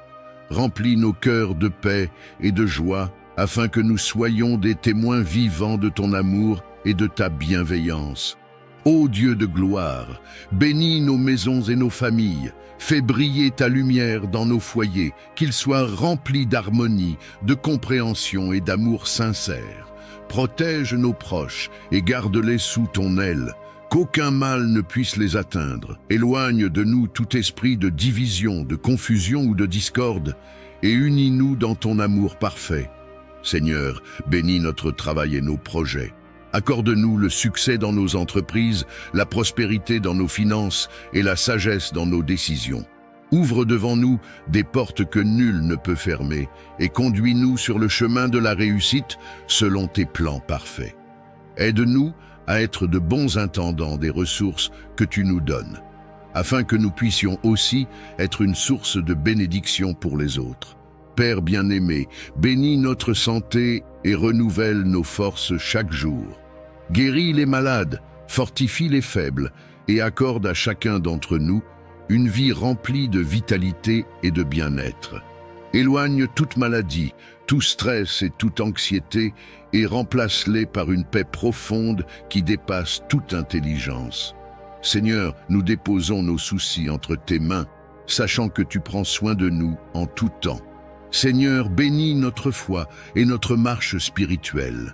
Remplis nos cœurs de paix et de joie, afin que nous soyons des témoins vivants de ton amour et de ta bienveillance. Ô Dieu de gloire, bénis nos maisons et nos familles. Fais briller ta lumière dans nos foyers, qu'ils soient remplis d'harmonie, de compréhension et d'amour sincère. Protège nos proches et garde-les sous ton aile, qu'aucun mal ne puisse les atteindre. Éloigne de nous tout esprit de division, de confusion ou de discorde, et unis-nous dans ton amour parfait. Seigneur, bénis notre travail et nos projets. Accorde-nous le succès dans nos entreprises, la prospérité dans nos finances et la sagesse dans nos décisions. Ouvre devant nous des portes que nul ne peut fermer et conduis-nous sur le chemin de la réussite selon tes plans parfaits. Aide-nous à être de bons intendants des ressources que tu nous donnes, afin que nous puissions aussi être une source de bénédiction pour les autres. Père bien-aimé, bénis notre santé et renouvelle nos forces chaque jour. Guéris les malades, fortifie les faibles et accorde à chacun d'entre nous une vie remplie de vitalité et de bien-être. Éloigne toute maladie, tout stress et toute anxiété et remplace-les par une paix profonde qui dépasse toute intelligence. Seigneur, nous déposons nos soucis entre tes mains, sachant que tu prends soin de nous en tout temps. Seigneur, bénis notre foi et notre marche spirituelle.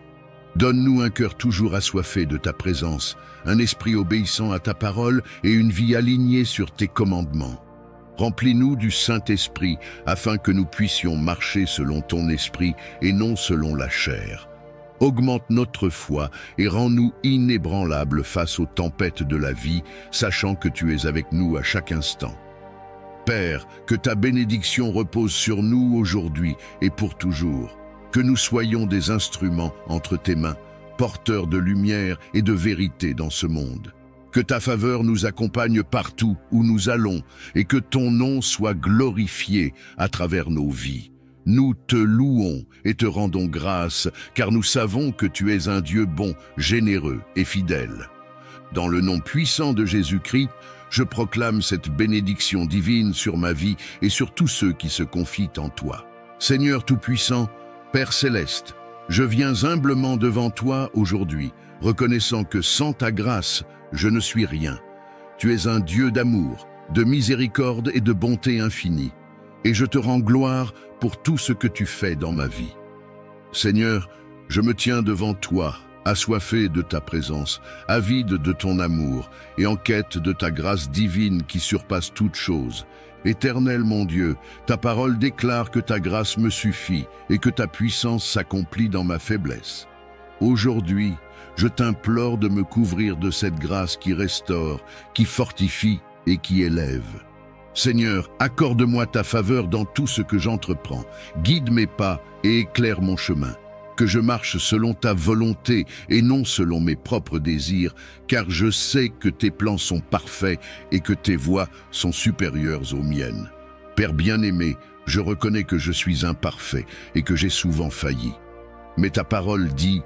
Donne-nous un cœur toujours assoiffé de ta présence, un esprit obéissant à ta parole et une vie alignée sur tes commandements. Remplis-nous du Saint-Esprit afin que nous puissions marcher selon ton esprit et non selon la chair. Augmente notre foi et rends-nous inébranlables face aux tempêtes de la vie, sachant que tu es avec nous à chaque instant. Père, que ta bénédiction repose sur nous aujourd'hui et pour toujours. Que nous soyons des instruments entre tes mains, porteurs de lumière et de vérité dans ce monde. Que ta faveur nous accompagne partout où nous allons et que ton nom soit glorifié à travers nos vies. Nous te louons et te rendons grâce, car nous savons que tu es un Dieu bon, généreux et fidèle. Dans le nom puissant de Jésus-Christ, je proclame cette bénédiction divine sur ma vie et sur tous ceux qui se confient en toi. Seigneur Tout-Puissant, Père Céleste, je viens humblement devant toi aujourd'hui, reconnaissant que sans ta grâce, je ne suis rien. Tu es un Dieu d'amour, de miséricorde et de bonté infinie, et je te rends gloire pour tout ce que tu fais dans ma vie. Seigneur, je me tiens devant toi, assoiffé de ta présence, avide de ton amour et en quête de ta grâce divine qui surpasse toute chose. Éternel mon Dieu, ta parole déclare que ta grâce me suffit et que ta puissance s'accomplit dans ma faiblesse. Aujourd'hui, je t'implore de me couvrir de cette grâce qui restaure, qui fortifie et qui élève. Seigneur, accorde-moi ta faveur dans tout ce que j'entreprends. Guide mes pas et éclaire mon chemin. Que je marche selon ta volonté et non selon mes propres désirs, car je sais que tes plans sont parfaits et que tes voies sont supérieures aux miennes. Père bien-aimé, je reconnais que je suis imparfait et que j'ai souvent failli. Mais ta parole dit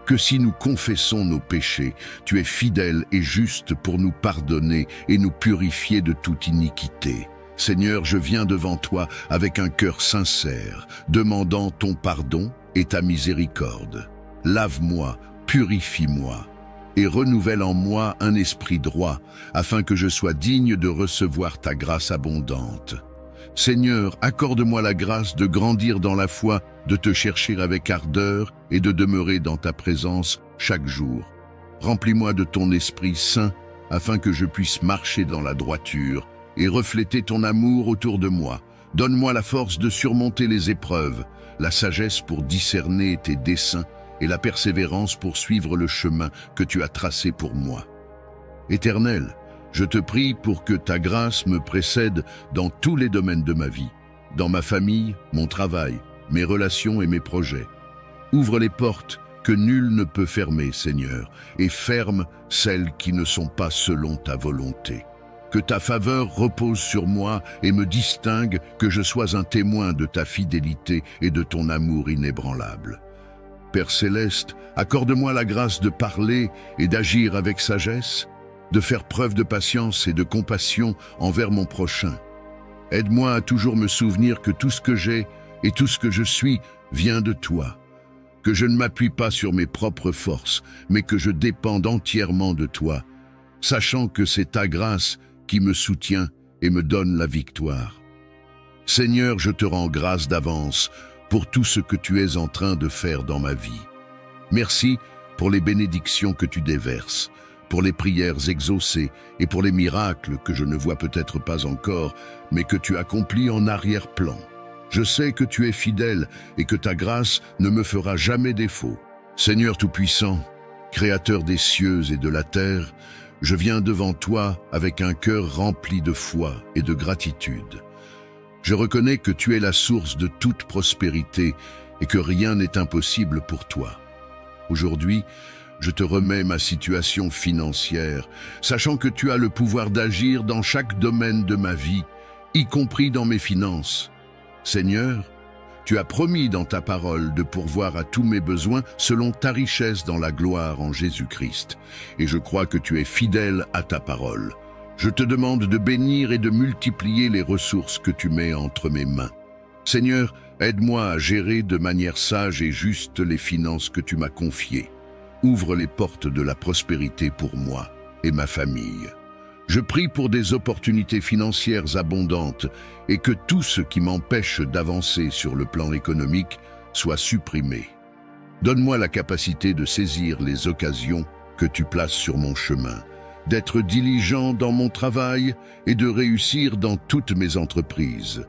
que si nous confessons nos péchés, tu es fidèle et juste pour nous pardonner et nous purifier de toute iniquité. Seigneur, je viens devant toi avec un cœur sincère, demandant ton pardon et ta miséricorde. Lave-moi, purifie-moi, et renouvelle en moi un esprit droit, afin que je sois digne de recevoir ta grâce abondante. Seigneur, accorde-moi la grâce de grandir dans la foi, de te chercher avec ardeur et de demeurer dans ta présence chaque jour. Remplis-moi de ton Esprit Saint, afin que je puisse marcher dans la droiture et refléter ton amour autour de moi. Donne-moi la force de surmonter les épreuves, la sagesse pour discerner tes desseins et la persévérance pour suivre le chemin que tu as tracé pour moi. Éternel, je te prie pour que ta grâce me précède dans tous les domaines de ma vie, dans ma famille, mon travail, mes relations et mes projets. Ouvre les portes que nul ne peut fermer, Seigneur, et ferme celles qui ne sont pas selon ta volonté. Que ta faveur repose sur moi et me distingue, que je sois un témoin de ta fidélité et de ton amour inébranlable. Père Céleste, accorde-moi la grâce de parler et d'agir avec sagesse, de faire preuve de patience et de compassion envers mon prochain. Aide-moi à toujours me souvenir que tout ce que j'ai et tout ce que je suis vient de toi, que je ne m'appuie pas sur mes propres forces, mais que je dépende entièrement de toi, sachant que c'est ta grâce qui me soutient et me donne la victoire. Seigneur, je te rends grâce d'avance pour tout ce que tu es en train de faire dans ma vie. Merci pour les bénédictions que tu déverses, pour les prières exaucées et pour les miracles que je ne vois peut-être pas encore, mais que tu accomplis en arrière-plan. Je sais que tu es fidèle et que ta grâce ne me fera jamais défaut. Seigneur Tout-Puissant, Créateur des cieux et de la terre, je viens devant toi avec un cœur rempli de foi et de gratitude. Je reconnais que tu es la source de toute prospérité et que rien n'est impossible pour toi. Aujourd'hui, je te remets ma situation financière, sachant que tu as le pouvoir d'agir dans chaque domaine de ma vie, y compris dans mes finances. Seigneur, tu as promis dans ta parole de pourvoir à tous mes besoins selon ta richesse dans la gloire en Jésus-Christ. Et je crois que tu es fidèle à ta parole. Je te demande de bénir et de multiplier les ressources que tu mets entre mes mains. Seigneur, aide-moi à gérer de manière sage et juste les finances que tu m'as confiées. Ouvre les portes de la prospérité pour moi et ma famille. Je prie pour des opportunités financières abondantes et que tout ce qui m'empêche d'avancer sur le plan économique soit supprimé. Donne-moi la capacité de saisir les occasions que tu places sur mon chemin, d'être diligent dans mon travail et de réussir dans toutes mes entreprises.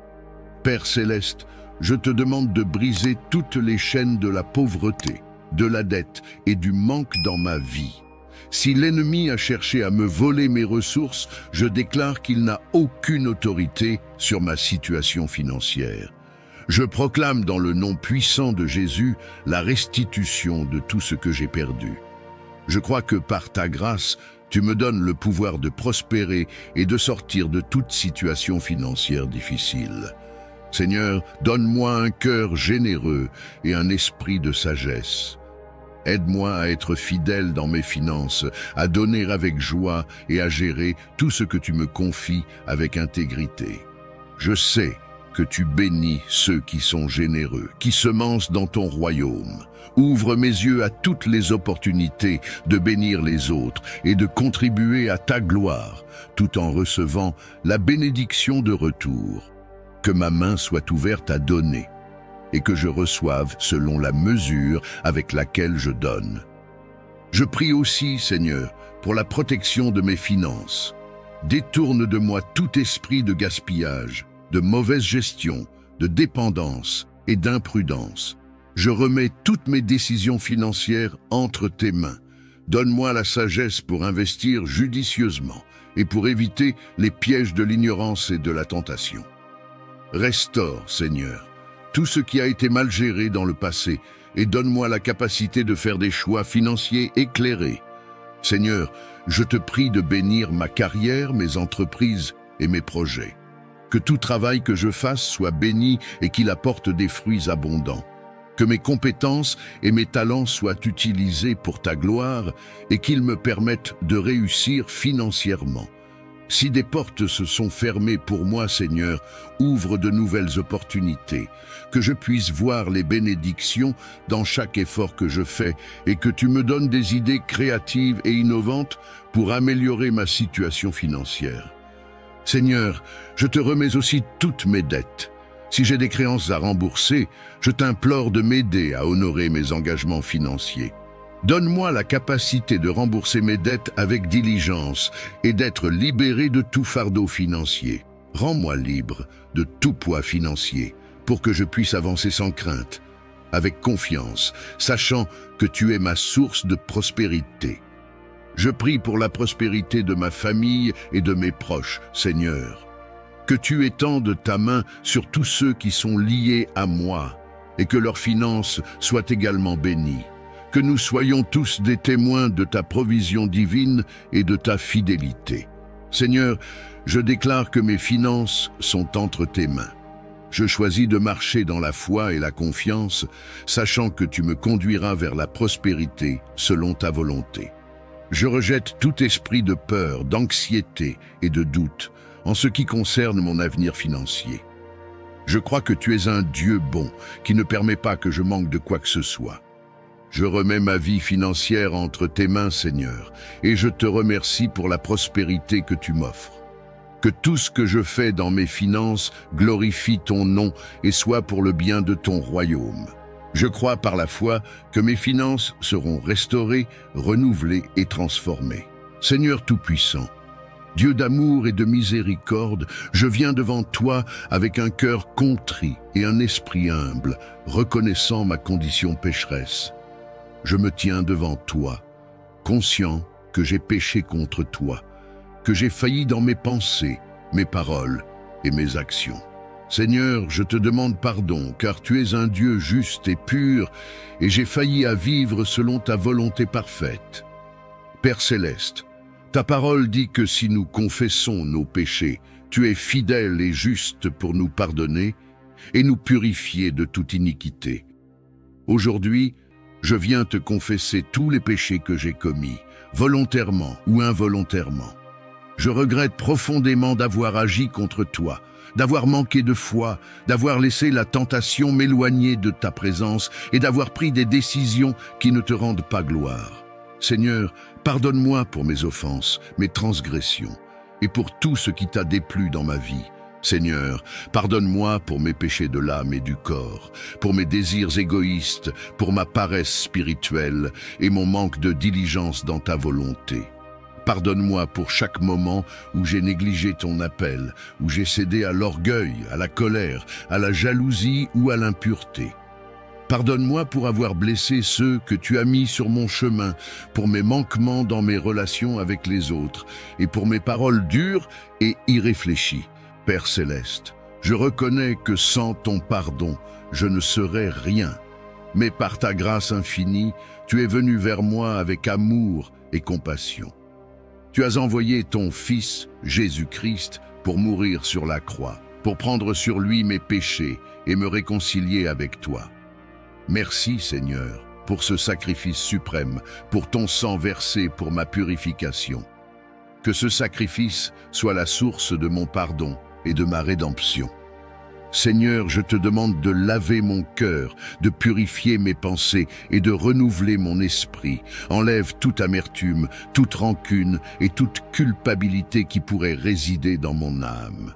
Père Céleste, je te demande de briser toutes les chaînes de la pauvreté, de la dette et du manque dans ma vie. Si l'ennemi a cherché à me voler mes ressources, je déclare qu'il n'a aucune autorité sur ma situation financière. Je proclame dans le nom puissant de Jésus la restitution de tout ce que j'ai perdu. Je crois que par ta grâce, tu me donnes le pouvoir de prospérer et de sortir de toute situation financière difficile. Seigneur, donne-moi un cœur généreux et un esprit de sagesse. Aide-moi à être fidèle dans mes finances, à donner avec joie et à gérer tout ce que tu me confies avec intégrité. Je sais que tu bénis ceux qui sont généreux, qui semencent dans ton royaume. Ouvre mes yeux à toutes les opportunités de bénir les autres et de contribuer à ta gloire, tout en recevant la bénédiction de retour. Que ma main soit ouverte à donner et que je reçoive selon la mesure avec laquelle je donne. Je prie aussi, Seigneur, pour la protection de mes finances. Détourne de moi tout esprit de gaspillage, de mauvaise gestion, de dépendance et d'imprudence. Je remets toutes mes décisions financières entre tes mains. Donne-moi la sagesse pour investir judicieusement et pour éviter les pièges de l'ignorance et de la tentation. Restaure, Seigneur, tout ce qui a été mal géré dans le passé et donne-moi la capacité de faire des choix financiers éclairés. Seigneur, je te prie de bénir ma carrière, mes entreprises et mes projets. Que tout travail que je fasse soit béni et qu'il apporte des fruits abondants. Que mes compétences et mes talents soient utilisés pour ta gloire et qu'ils me permettent de réussir financièrement. Si des portes se sont fermées pour moi, Seigneur, ouvre de nouvelles opportunités, que je puisse voir les bénédictions dans chaque effort que je fais et que tu me donnes des idées créatives et innovantes pour améliorer ma situation financière. Seigneur, je te remets aussi toutes mes dettes. Si j'ai des créances à rembourser, je t'implore de m'aider à honorer mes engagements financiers. Donne-moi la capacité de rembourser mes dettes avec diligence et d'être libéré de tout fardeau financier. Rends-moi libre de tout poids financier pour que je puisse avancer sans crainte, avec confiance, sachant que tu es ma source de prospérité. Je prie pour la prospérité de ma famille et de mes proches, Seigneur. Que tu étendes ta main sur tous ceux qui sont liés à moi et que leurs finances soient également bénies. Que nous soyons tous des témoins de ta provision divine et de ta fidélité. Seigneur, je déclare que mes finances sont entre tes mains. Je choisis de marcher dans la foi et la confiance, sachant que tu me conduiras vers la prospérité selon ta volonté. Je rejette tout esprit de peur, d'anxiété et de doute en ce qui concerne mon avenir financier. Je crois que tu es un Dieu bon qui ne permet pas que je manque de quoi que ce soit. Je remets ma vie financière entre tes mains, Seigneur, et je te remercie pour la prospérité que tu m'offres. Que tout ce que je fais dans mes finances glorifie ton nom et soit pour le bien de ton royaume. Je crois par la foi que mes finances seront restaurées, renouvelées et transformées. Seigneur Tout-Puissant, Dieu d'amour et de miséricorde, je viens devant toi avec un cœur contrit et un esprit humble, reconnaissant ma condition pécheresse. Je me tiens devant toi, conscient que j'ai péché contre toi, que j'ai failli dans mes pensées, mes paroles et mes actions. Seigneur, je te demande pardon, car tu es un Dieu juste et pur, et j'ai failli à vivre selon ta volonté parfaite. Père céleste, ta parole dit que si nous confessons nos péchés, tu es fidèle et juste pour nous pardonner et nous purifier de toute iniquité. Aujourd'hui, je viens te confesser tous les péchés que j'ai commis, volontairement ou involontairement. Je regrette profondément d'avoir agi contre toi, d'avoir manqué de foi, d'avoir laissé la tentation m'éloigner de ta présence et d'avoir pris des décisions qui ne te rendent pas gloire. Seigneur, pardonne-moi pour mes offenses, mes transgressions et pour tout ce qui t'a déplu dans ma vie. Seigneur, pardonne-moi pour mes péchés de l'âme et du corps, pour mes désirs égoïstes, pour ma paresse spirituelle et mon manque de diligence dans ta volonté. Pardonne-moi pour chaque moment où j'ai négligé ton appel, où j'ai cédé à l'orgueil, à la colère, à la jalousie ou à l'impureté. Pardonne-moi pour avoir blessé ceux que tu as mis sur mon chemin, pour mes manquements dans mes relations avec les autres et pour mes paroles dures et irréfléchies. Père céleste, je reconnais que sans ton pardon, je ne serais rien. Mais par ta grâce infinie, tu es venu vers moi avec amour et compassion. Tu as envoyé ton Fils, Jésus-Christ, pour mourir sur la croix, pour prendre sur lui mes péchés et me réconcilier avec toi. Merci Seigneur, pour ce sacrifice suprême, pour ton sang versé pour ma purification. Que ce sacrifice soit la source de mon pardon et de ma rédemption. Seigneur, je te demande de laver mon cœur, de purifier mes pensées et de renouveler mon esprit. Enlève toute amertume, toute rancune et toute culpabilité qui pourrait résider dans mon âme.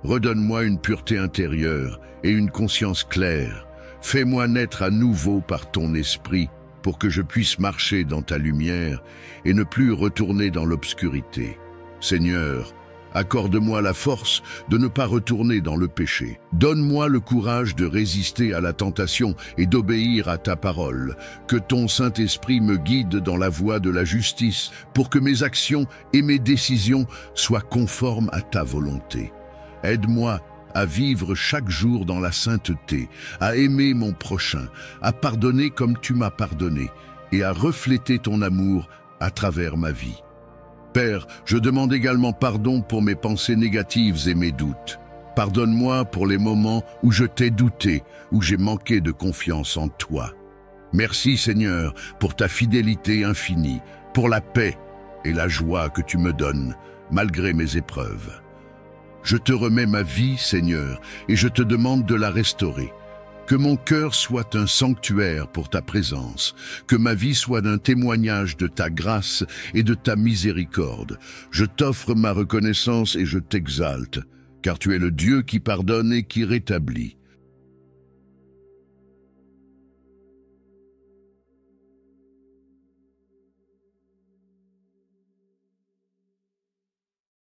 Redonne-moi une pureté intérieure et une conscience claire. Fais-moi naître à nouveau par ton esprit pour que je puisse marcher dans ta lumière et ne plus retourner dans l'obscurité. Seigneur, accorde-moi la force de ne pas retourner dans le péché. Donne-moi le courage de résister à la tentation et d'obéir à ta parole. Que ton Saint-Esprit me guide dans la voie de la justice pour que mes actions et mes décisions soient conformes à ta volonté. Aide-moi à vivre chaque jour dans la sainteté, à aimer mon prochain, à pardonner comme tu m'as pardonné et à refléter ton amour à travers ma vie. Père, je demande également pardon pour mes pensées négatives et mes doutes. Pardonne-moi pour les moments où je t'ai douté, où j'ai manqué de confiance en toi. Merci Seigneur pour ta fidélité infinie, pour la paix et la joie que tu me donnes, malgré mes épreuves. Je te remets ma vie, Seigneur, et je te demande de la restaurer. Que mon cœur soit un sanctuaire pour ta présence, que ma vie soit un témoignage de ta grâce et de ta miséricorde. Je t'offre ma reconnaissance et je t'exalte, car tu es le Dieu qui pardonne et qui rétablit.